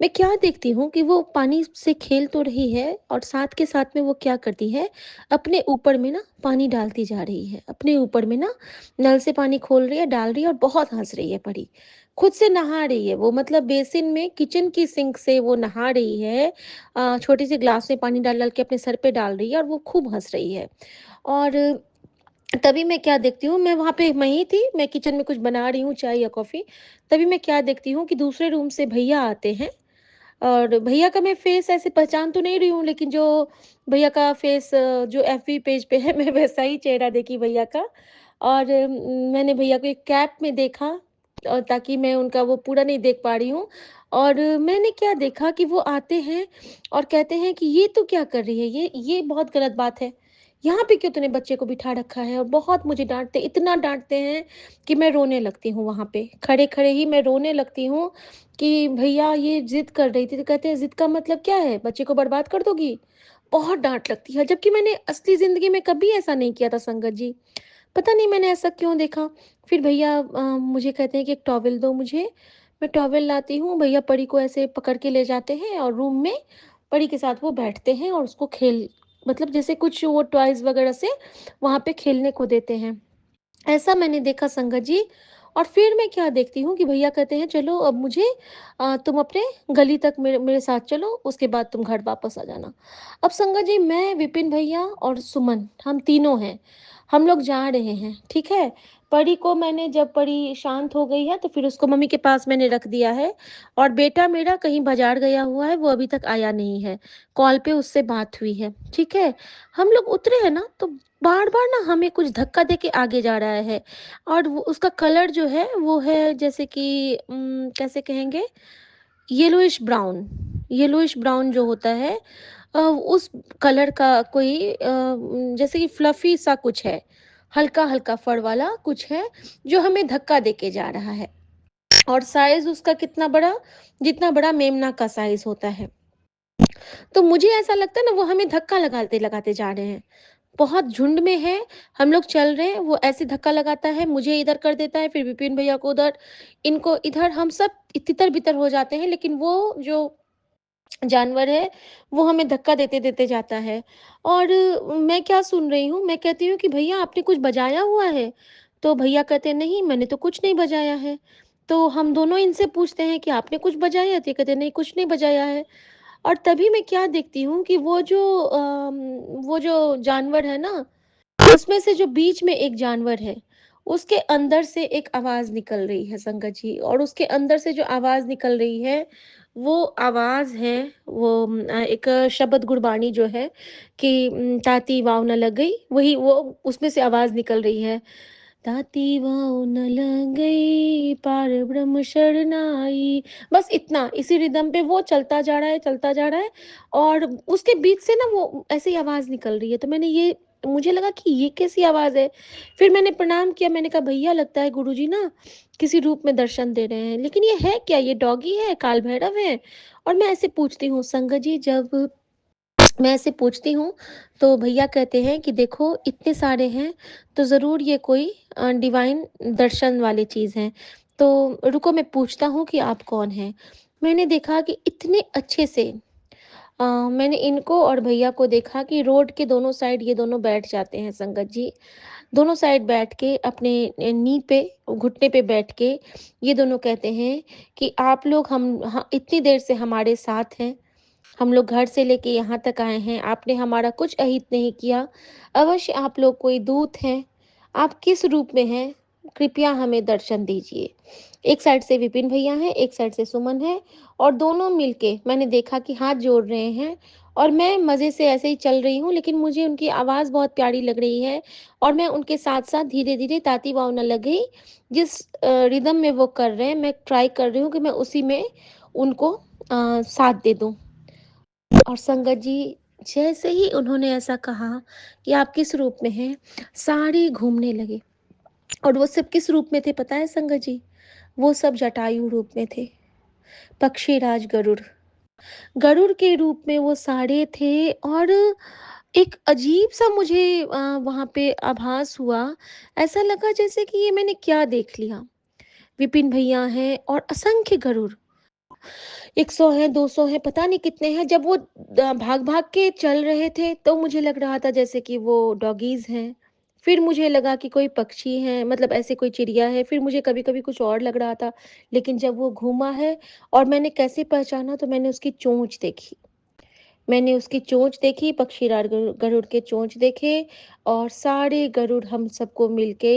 मैं क्या देखती हूँ कि वो पानी से खेल तो रही है, और साथ के साथ में वो क्या करती है, अपने ऊपर में ना पानी डालती जा रही है, अपने ऊपर में ना नल से पानी खोल रही है, डाल रही है, और बहुत हंस रही है परी। खुद से नहा रही है वो, मतलब बेसिन में किचन की सिंक से वो नहा रही है। छोटे से ग्लास में पानी डाल डाल के अपने सर पे डाल रही है, और वो खूब हंस रही है। और तभी मैं क्या देखती हूँ, मैं वहाँ पे वहीं थी, मैं किचन में कुछ बना रही हूँ चाय या कॉफ़ी। तभी मैं क्या देखती हूँ कि दूसरे रूम से भैया आते हैं। और भैया का मैं फेस ऐसे पहचान तो नहीं रही हूँ, लेकिन जो भैया का फेस जो एफबी पेज पे है मैं वैसा ही चेहरा देखी भैया का। और मैंने भैया को एक कैप में देखा, और ताकि मैं उनका वो पूरा नहीं देख पा रही हूँ। और मैंने क्या देखा कि वो आते हैं और कहते हैं कि ये तो क्या कर रही है, ये बहुत गलत बात है, यहाँ पे क्यों तूने बच्चे को बिठा रखा है। और बहुत मुझे डांटते, इतना डांटते हैं कि मैं रोने लगती हूँ, वहाँ पे खड़े खड़े ही मैं रोने लगती हूँ कि भैया ये ज़िद कर रही थी। तो कहते हैं ज़िद का मतलब क्या है? बच्चे को बर्बाद कर दोगी? बहुत डाँट लगती है, जबकि मैंने असली ज़िंदगी में कभी ऐसा नहीं किया था संगत जी। पता नहीं मैंने ऐसा क्यों देखा? फिर भैया मुझे कहते हैं कि एक टॉवल दो मुझे। मैं टॉवल लाती हूँ, भैया परी को ऐसे पकड़ के ले जाते हैं और रूम में परी के साथ वो बैठते हैं और उसको खेल, मतलब जैसे कुछ वो टॉयज़ वगैरह से वहाँ पे खेलने को देते हैं। ऐसा मैंने देखा संगत जी। और फिर मैं क्या देखती हूँ कि भैया कहते हैं चलो अब मुझे तुम अपने गली तक मेरे मेरे साथ चलो, उसके बाद तुम घर वापस आ जाना। अब संगत जी, मैं विपिन भैया और सुमन हम तीनों हैं, हम लोग जा रहे हैं, ठीक है। परी को मैंने, जब परी शांत हो गई है तो फिर उसको मम्मी के पास मैंने रख दिया है। और बेटा मेरा कहीं बाजार गया हुआ है, वो अभी तक आया नहीं है। कॉल पे उससे बात हुई है, ठीक है। हम लोग उतरे हैं ना, तो बार बार ना हमें कुछ धक्का दे के आगे जा रहा है। और वो उसका कलर जो है वो है जैसे कि कैसे कहेंगे, येलोइश ब्राउन, येलोइश ब्राउन जो होता है उस कलर का कोई जैसे कि फ्लफी सा कुछ है, हल्का हल्का फर वाला कुछ है, जो हमें धक्का दे के जा रहा है। और साइज उसका कितना बड़ा, जितना बड़ा मेमना का साइज होता है। तो मुझे ऐसा लगता है ना, वो हमें धक्का लगाते लगाते जा रहे हैं। बहुत झुंड में है, हम लोग चल रहे हैं, वो ऐसे धक्का लगाता है, मुझे इधर कर देता है, फिर विपिन भैया को उधर, इनको इधर, हम सब तितर बितर हो जाते हैं। लेकिन वो जो जानवर है, वो हमें धक्का देते-देते जाता है। और मैं क्या सुन रही हूँ, मैं कहती हूँ कि भैया आपने कुछ बजाया हुआ है? तो भैया कहते हैं नहीं मैंने तो कुछ नहीं बजाया है। तो हम दोनों इनसे पूछते हैं कि आपने कुछ बजाया है? तो ये कहते हैं नहीं कुछ नहीं बजाया है। और तभी मैं क्या देखती हूँ कि वो जो जानवर है ना, उसमें से जो बीच में एक जानवर है, उसके अंदर से एक आवाज़ निकल रही है संगत जी। और उसके अंदर से जो आवाज़ निकल रही है, वो आवाज़ है एक शब्द गुरबानी जो है कि ताती वाव न लग गई, वही वो उसमें से आवाज़ निकल रही है। ताती वाव न लग गई, पार ब्रह्म शरण आई। बस इतना, इसी रिदम पे वो चलता जा रहा है, चलता जा रहा है। और उसके बीच से ना वो ऐसे ही आवाज़ निकल रही है। तो मुझे लगा कि ये कैसी आवाज़ है? फिर मैंने प्रणाम किया, मैंने कहा भैया लगता है गुरुजी ना किसी रूप में दर्शन दे रहे हैं। लेकिन ये है क्या? ये डॉगी है, काल भैरव है? और मैं ऐसे पूछती हूँ संगत जी, जब मैं ऐसे पूछती हूँ, तो भैया कहते हैं कि देखो इतने सारे हैं, तो ज़रूर ये कोई डिवाइन दर्शन वाली चीज़ है। तो रुको मैं पूछता हूँ कि आप कौन हैं? मैंने देखा कि इतने अच्छे से मैंने इनको और भैया को देखा कि रोड के दोनों साइड ये दोनों बैठ जाते हैं संगत जी। दोनों साइड बैठ के अपने नी पे, घुटने पे बैठ के ये दोनों कहते हैं कि आप लोग इतनी देर से हमारे साथ हैं। हम लोग घर से लेके यहाँ तक आए हैं, आपने हमारा कुछ अहित नहीं किया। अवश्य आप लोग कोई दूत हैं। आप किस रूप में हैं? कृपया हमें दर्शन दीजिए। एक साइड से विपिन भैया हैं, एक साइड से सुमन है, और दोनों मिलके मैंने देखा कि हाथ जोड़ रहे हैं। और मैं मज़े से ऐसे ही चल रही हूँ, लेकिन मुझे उनकी आवाज़ बहुत प्यारी लग रही है। और मैं उनके साथ-साथ धीरे-धीरे ताती वाव ना लग गई, जिस रिदम में वो कर रहे हैं, मैं ट्राई कर रही हूँ कि मैं उसी में उनको साथ दे दूँ। और संगत जी, जैसे ही उन्होंने ऐसा कहा कि आप किस रूप में हैं, सारे घूमने लगे। और वो सब किस रूप में थे पता है संगत जी? वो सब जटायु रूप में थे, पक्षीराज गरुड़। गरुड़ के रूप में वो सारे थे। और एक अजीब-सा मुझे वहाँ पे आभास हुआ। ऐसा लगा जैसे कि ये मैंने क्या देख लिया। विपिन भैया हैं और असंख्य गरुड़। 100 हैं, 200 हैं, पता नहीं कितने हैं। जब वो भाग-भाग के चल रहे थे, तो मुझे लग रहा था जैसे कि वो डॉगीज़ हैं। फिर मुझे लगा कि कोई पक्षी हैं, मतलब ऐसे कोई चिड़िया है। फिर मुझे कभी-कभी कुछ और लग रहा था। लेकिन जब वो घूमा है और मैंने कैसे पहचाना, तो मैंने उसकी चोंच देखी। मैंने उसकी चोंच देखी, पक्षीराज गरुड़ के चोंच देखे। और सारे गरुड़ हम सबको मिलके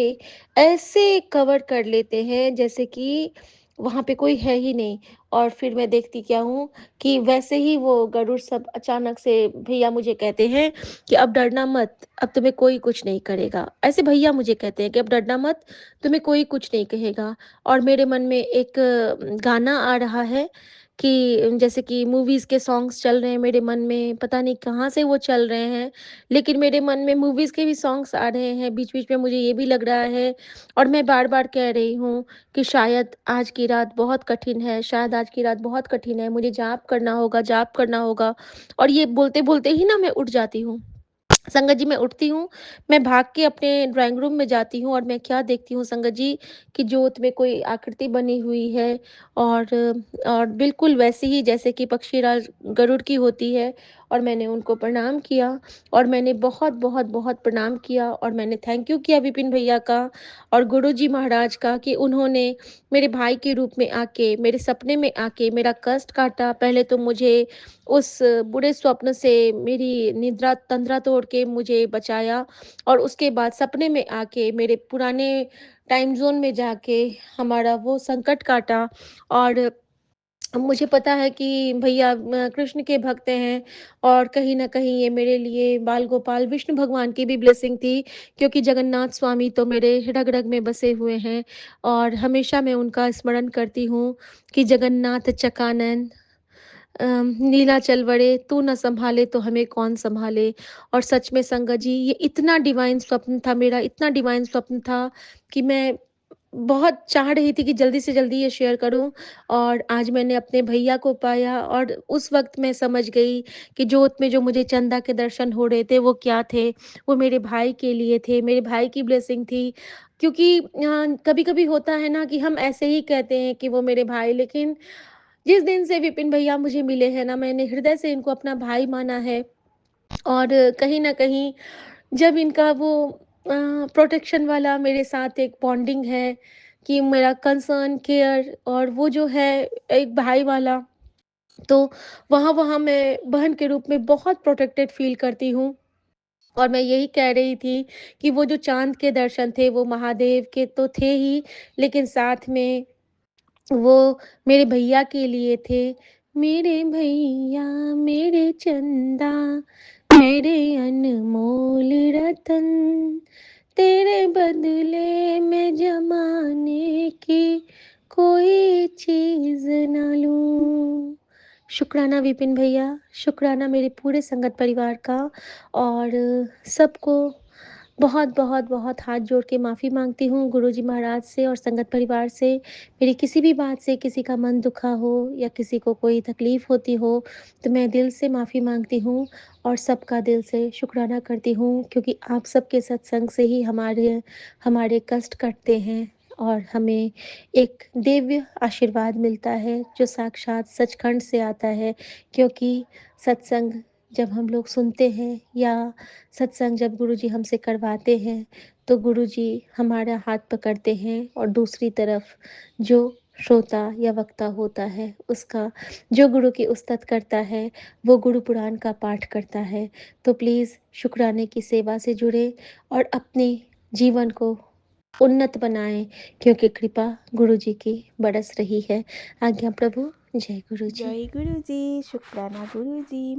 ऐसे कवर कर लेते हैं जैसे कि वहाँ पे कोई है ही नहीं। और फिर मैं देखती क्या हूँ कि वैसे ही वो गरुड़ सब अचानक से भैया मुझे कहते हैं कि अब डरना मत, अब तुम्हें कोई कुछ नहीं करेगा। ऐसे भैया मुझे कहते हैं कि अब डरना मत, तुम्हें कोई कुछ नहीं कहेगा। और मेरे मन में एक गाना आ रहा है कि जैसे कि मूवीज़ के सॉन्ग्स चल रहे हैं मेरे मन में, पता नहीं कहाँ से वो चल रहे हैं, लेकिन मेरे मन में मूवीज़ के भी सॉन्ग्स आ रहे हैं, बीच-बीच में मुझे ये भी लग रहा है। और मैं बार-बार कह रही हूँ कि शायद आज की रात बहुत कठिन है, शायद आज की रात बहुत कठिन है, मुझे जाप करना होगा, जाप करना होगा। और ये बोलते-बोलते ही ना मैं उठ जाती हूँ। संगत जी मैं उठती हूँ, मैं भाग के अपने ड्राइंग रूम में जाती हूँ। और मैं क्या देखती हूँ संगत जी कि जोत में कोई आकृति बनी हुई है। और बिल्कुल वैसे ही जैसे कि पक्षीराज गरुड़ की होती है। और मैंने उनको प्रणाम किया, और मैंने बहुत प्रणाम किया, और मैंने थैंक यू किया विपिन भैया का और गुरुजी महाराज का कि उन्होंने मेरे भाई के रूप में आके, मेरे सपने में आके मेरा कष्ट काटा। पहले तो मुझे उस बुरे स्वप्न से, मेरी निद्रा तंद्रा तोड़ के मुझे बचाया। और उसके बाद सपने में आके मेरे पुराने टाइम ज़ोन में जाके हमारा वो संकट काटा। और मुझे पता है कि भैया कृष्ण के भक्त हैं। और कहीं न कहीं ये मेरे लिए बाल गोपाल विष्णु भगवान की भी ब्लेसिंग थी, क्योंकि जगन्नाथ स्वामी तो मेरे रग-रग में बसे हुए हैं। और हमेशा मैं उनका स्मरण करती हूँ कि जगन्नाथ चकानन नीलाचल बड़े, तू न सँभाले तो हमें कौन सँभाले। और सच में संगत जी ये इतना डिवाइन स्वप्न था मेरा, इतना डिवाइन स्वप्न था कि मैं बहुत चाह रही थी कि जल्दी से जल्दी ये शेयर करूँ। और आज मैंने अपने भैया को पाया, और उस वक़्त मैं समझ गई कि जोत में जो मुझे चंदा के दर्शन हो रहे थे वो क्या थे? वो मेरे भाई के लिए थे, मेरे भाई की ब्लेसिंग थी। क्योंकि कभी-कभी होता है ना कि हम ऐसे ही कहते हैं कि वो मेरे भाई, लेकिन जिस दिन से विपिन भैया मुझे मिले हैं ना, मैंने हृदय से इनको अपना भाई माना है। और कहीं न कहीं जब इनका वो प्रोटेक्शन वाला मेरे साथ एक बॉन्डिंग है कि मेरा कंसर्न, केयर और वो जो है एक भाई वाला, तो वहाँ वहाँ मैं बहन के रूप में बहुत प्रोटेक्टेड फ़ील करती हूँ। और मैं यही कह रही थी कि वो जो चाँद के दर्शन थे, वो महादेव के तो थे ही, लेकिन साथ में वो मेरे भैया के लिए थे। मेरे भैया मेरे चंदा, मेरे अनमोल रतन, तेरे बदले मैं ज़माने की कोई चीज़ ना लूँ। शुक्राना विपिन भैया, शुक्राना मेरे पूरे संगत परिवार का। और सबको बहुत हाथ जोड़ के माफ़ी माँगती हूँ गुरुजी महाराज से और संगत परिवार से। मेरी किसी भी बात से किसी का मन दुखा हो या किसी को कोई तकलीफ़ होती हो, तो मैं दिल से माफ़ी माँगती हूँ और सबका दिल से शुक्राना करती हूँ, क्योंकि आप सबके सत्संग से ही हमारे हमारे कष्ट कटते हैं और हमें एक दिव्य आशीर्वाद मिलता है, जो साक्षात सचखंड से आता है। क्योंकि सत्संग जब हम लोग सुनते हैं या सत्संग जब गुरुजी हमसे करवाते हैं, तो गुरुजी हमारा हाथ पकड़ते हैं और दूसरी तरफ जो श्रोता या वक्ता होता है, उसका जो गुरु की उस्तत करता है, वो गुरु पुराण का पाठ करता है। तो प्लीज़ शुक्राने की सेवा से जुड़ें और अपने जीवन को उन्नत बनाएँ, क्योंकि कृपा गुरुजी की बरस रही है। आज्ञा प्रभु, जय गुरुजी। जय गुरुजी, शुक्राना गुरुजी।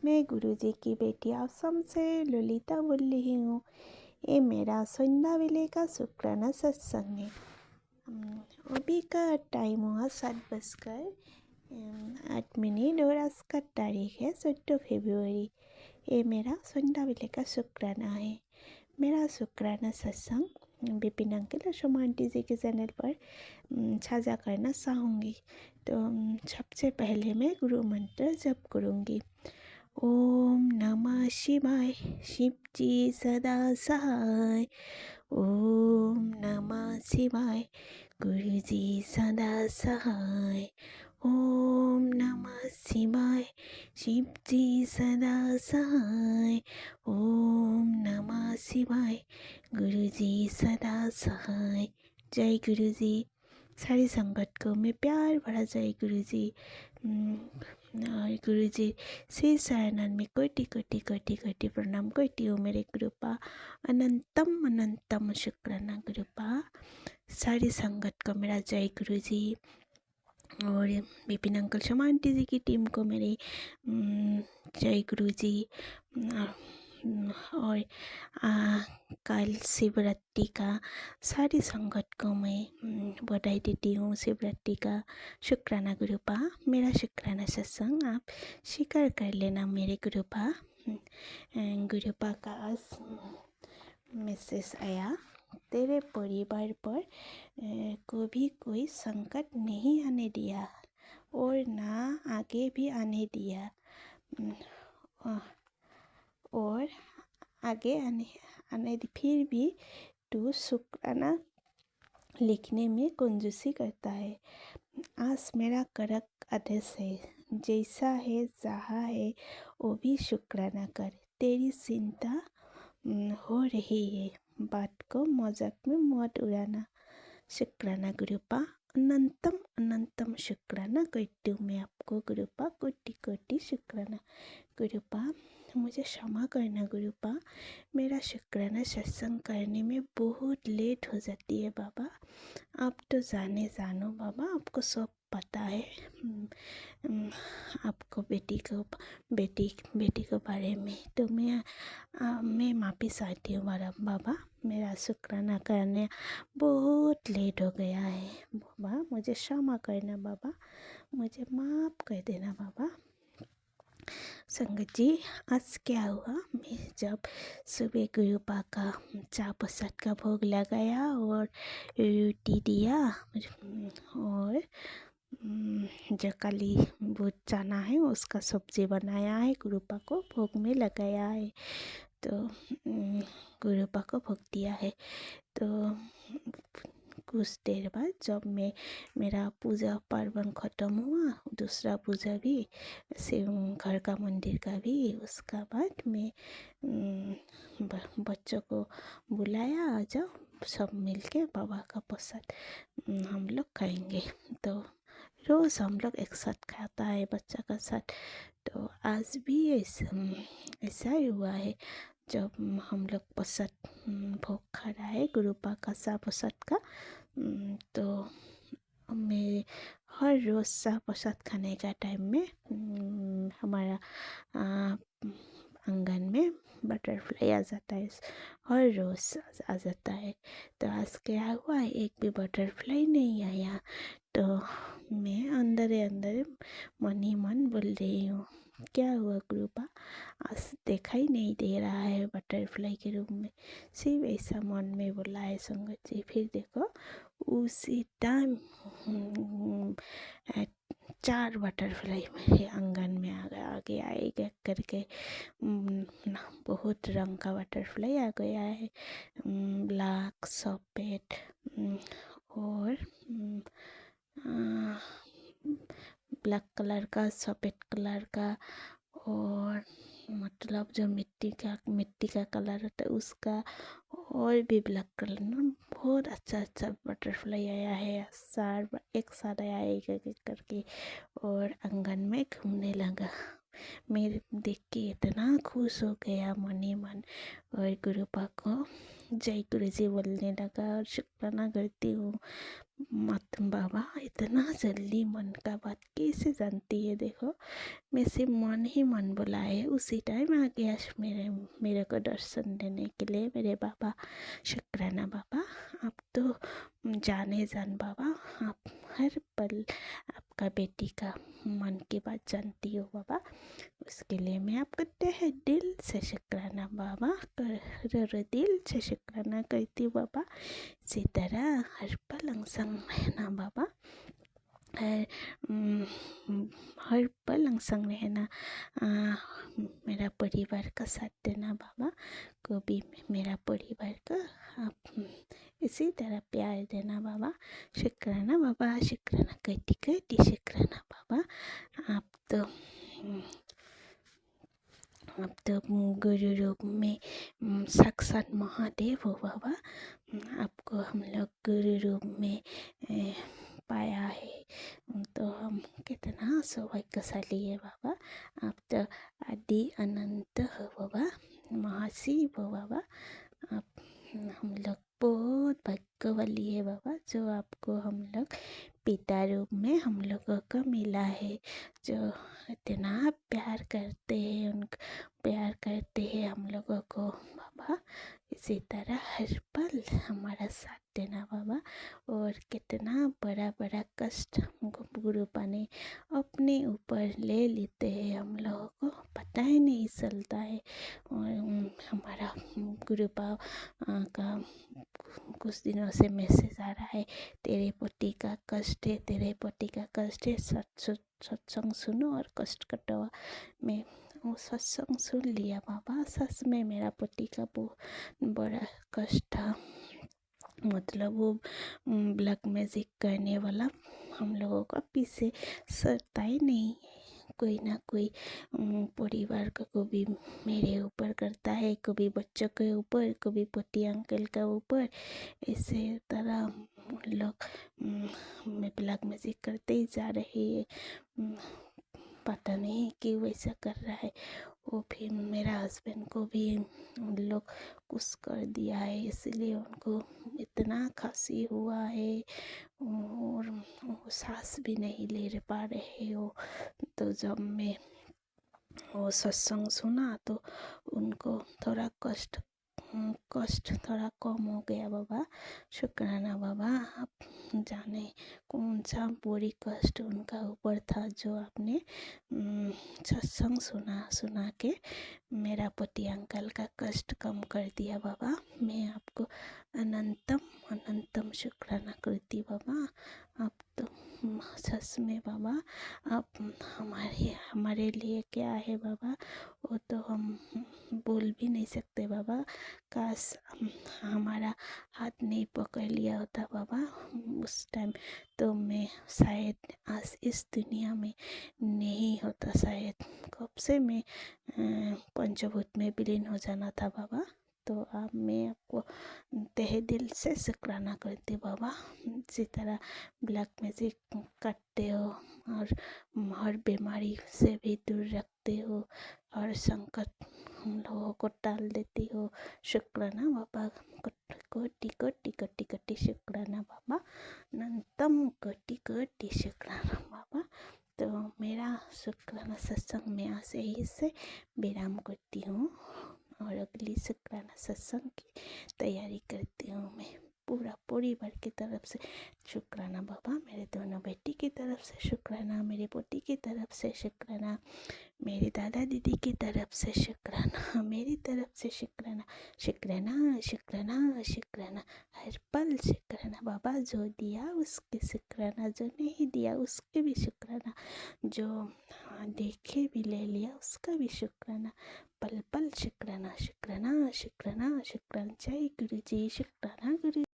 मैं गुरुजी की बेटी आसम से ललिता बोल रही हूँ। ये मेरा संध्या वेले का शुक्राना सत्संग है। अभी का टाइम हुआ 7:08 और आज का तारीख है 14 फरवरी। ये मेरा संध्या वेले का शुक्राना है। मेरा शुक्राना सत्संग विपिन अंकल और शोमा आंटी जी के चैनल पर साझा करना चाहूँगी। तो सबसे पहले मैं गुरु मंत्र जप करूँगी। ओम नमः शिवाय, शिव जी सदा सहाय। ओम नमः शिवाय, गुरु जी सदा सहाय। ओम नमः शिवाय, शिव जी सदा सहाय। ओम नमः शिवाय, गुरु जी सदा सहाय। जय गुरु जी। सारी संगत को मैं प्यार भरा जय गुरु जी। और गुरु जी श्री शरणन में कोटि कोटि कोटि कोटि प्रणाम करती हूँ। मेरे कृपा अनंतम अनंतम शुक्राना गुरुपा। सारी संगत को मेरा जय गुरु जी। और विपिन अंकल शर्मा आंटी जी की टीम को मेरे जय गुरु जी। और कल शिवरात्रि का सारी संगत को मैं बधाई देती हूँ। शिवरात्रि का शुक्राना गुरुपा। मेरा शुक्राना सत्संग आप स्वीकार कर लेना मेरे गुरुपा। गुरुपा का आज मैसेज आया, तेरे परिवार पर कभी कोई संकट नहीं आने दिया और ना आगे भी आने दिया, और आगे आने फिर भी तू शुक्राना लिखने में कंजूसी करता है। आज मेरा कड़क आदेश है, जैसा है जहाँ है वो भी शुक्राना कर। तेरी चिंता हो रही है, बात को मजाक में मत उड़ाना। शुक्राना गुरुपा। अनंतम अनंतम शुक्राना करती हूँ मैं आपको गुरुपा। कोटि कोटि शुक्राना गुरुपा। मुझे क्षमा करना गुरुपा, मेरा शुक्राना सत्संग करने में बहुत लेट हो जाती है बाबा। आप तो जानो बाबा, आपको सब पता है। आपको बेटी को बारे में तो मैं माफ़ी चाहती हूँ बाबा। मेरा शुक्राना करने बहुत लेट हो गया है बाबा, मुझे क्षमा करना बाबा, मुझे माफ़ कर देना बाबा। संगत जी, आज क्या हुआ, मैं जब सुबह गुरुपा का चाय प्रसाद का भोग लगाया और रोटी दिया और जो काली वो चना है उसका सब्जी बनाया है, गुरुपा को भोग में लगाया है। तो गुरुपा को भोग दिया है। तो कुछ देर बाद जब मेरा पूजा पार्वण ख़त्म हुआ, दूसरा पूजा भी शिव घर का मंदिर का भी, उसका बाद मैं बच्चों को बुलाया, आ जाओ सब मिलके बाबा का प्रसाद हम लोग खाएंगे। तो रोज़ हम लोग एक साथ खाता है बच्चा का साथ। तो आज भी ऐसा ही हुआ है। जब हम लोग प्रसाद भोग खा रहा है गुरु पाका प्रसाद का, तो मैं हर रोज़ शाह प्रसाद खाने का टाइम में हमारा आंगन में बटरफ्लाई आ जाता है, हर रोज़ आ जाता है। तो आज क्या हुआ, एक भी बटरफ्लाई नहीं आया। तो मैं अंदर ही अंदर मन ही मन बोल रही हूँ, क्या हुआ गुरुपा, आज देखा ही नहीं दे रहा है बटरफ्लाई के रूप में। सिर्फ ऐसा मन में बोला है संगत जी। फिर देखो उसी टाइम 4 बटरफ्लाई मेरे आंगन में आगे आएगा करके। बहुत रंग का बटरफ्लाई आ गया है, ब्लैक, सफ़ेद और ब्लैक कलर का, सफ़ेद कलर का, और मतलब जो मिट्टी का कलर होता है उसका, और भी ब्लैक कलर ना, बहुत अच्छा अच्छा बटरफ्लाई आया है। एक साथ आया एक करके और आंगन में घूमने लगा। मैं देख के इतना खुश हो गया मन ही मन, और गुरुपा को जय गुरु जी बोलने लगा और शुक्राना करती हूँ। मत बाबा इतना जल्दी मन का बात कैसे जानती है, देखो मैं सिर्फ मन ही मन बुलाए उसी टाइम आ गया मेरे को दर्शन देने के लिए मेरे बाबा। शुक्राना बाबा, आप तो जाने जान बाबा, आप हर पल आपका बेटी का मन की बात जानती हो बाबा। उसके लिए मैं आपका तहे दिल से शुक्राना बाबा, दिल से शुक्राना करती हूँ बाबा। इसी तरह हर पल संग रहना बाबा, हर पल संग रहना, मेरा परिवार का साथ देना बाबा, को भी मेरा परिवार का आप इसी तरह प्यार देना बाबा। शुक्राना बाबा, शुक्राना करती करती शुक्राना बाबा। आप तो गुरु रूप में साक्षात महादेव हो बाबा। आपको हम लोग गुरु रूप में पाया है, तो हम कितना सौभाग्यशाली है बाबा। आप तो आदि अनंत हो बाबा, महाशिव हो बाबा। आप हम लोग बहुत भाग्यवाली है बाबा, जो आपको हम लोग पिता रूप में हम लोगों को मिला है, जो इतना प्यार करते हैं, प्यार करते हैं हम लोगों को बाबा। इसी तरह हर पल हमारा साथ देना बाबा। और कितना बड़ा बड़ा कष्ट गुरुपा ने अपने ऊपर ले लेते हैं, हम लोगों को पता ही नहीं चलता है। और हमारा गुरुपा का कुछ दिनों से मैसेज आ रहा है, तेरे पति का कष्ट है, तेरे पति का कष्ट है, सत्संग सुनो और कष्ट कटवा। मैं वो सत्संग सुन लिया बाबा, सच में मेरा पति का बहुत बड़ा कष्ट था। मतलब वो ब्लैक मैजिक करने वाला हम लोगों का पीछे सरता ही नहीं है। कोई ना कोई परिवार का कभी मेरे ऊपर करता है, कभी बच्चों के ऊपर, कभी पति अंकल का ऊपर। इसे तरह लोग ब्लैक मैजिक करते ही जा रहे हैं। पता नहीं क्यों वैसा कर रहा है। वो फिर मेरा हस्बैंड को भी उन लोग कुछ कर दिया है, इसलिए उनको इतना खांसी हुआ है और वो सांस भी नहीं ले पा रहे हो। तो जब मैं वो सत्संग सुना तो उनको थोड़ा कष्ट थोड़ा कम हो गया बाबा। शुक्राना बाबा, आप जाने कौन सा बुरी कष्ट उनका ऊपर था, जो आपने सत्संग सुना के मेरा पति अंकल का कष्ट कम कर दिया बाबा। मैं आपको अनंतम अनंतम शुक्राना करती बाबा। आप तो सच में बाबा, आप हमारे लिए क्या है बाबा, वो तो हम बोल भी नहीं सकते बाबा। काश हमारा हाथ नहीं पकड़ लिया होता बाबा उस टाइम, तो मैं शायद आज इस दुनिया में नहीं होता। शायद कब से मैं पंचभूत में विलीन हो जाना था बाबा। तो आप, मैं आपको तहे दिल से शुक्राना करती बाबा। इसी तरह ब्लैक मैजिक करते हो और हर बीमारी से भी दूर रखते हो, और संकट हम लोगों को टाल देती हो। शुक्राना बाबा, कोटि कोटि कोटि कोटि शुक्राना बाबा, अनंतम कोटि कोटि शुक्राना बाबा। तो मेरा शुक्राना सत्संग में आज यही से विराम करती हूँ, और अगली शुक्राना सत्संग की तैयारी करती हूँ मैं। पूरा परिवार की तरफ से शुक्राना बाबा, मेरे दोनों बेटी की तरफ से शुक्राना, मेरी पोती की तरफ से शुक्राना, मेरे दादा दीदी की तरफ से शुक्राना, मेरी तरफ से शुक्राना। शुक्राना शुक्राना शुक्राना, हर पल शुक्राना बाबा। जो दिया उसके शुक्राना, जो नहीं दिया उसके भी शुक्राना, जो देखे भी ले लिया उसका भी शुक्राना। पल पल शुक्राना शुक्राना शुक्राना शुक्राना। जय गुरु जी, शुक्राना गुरु।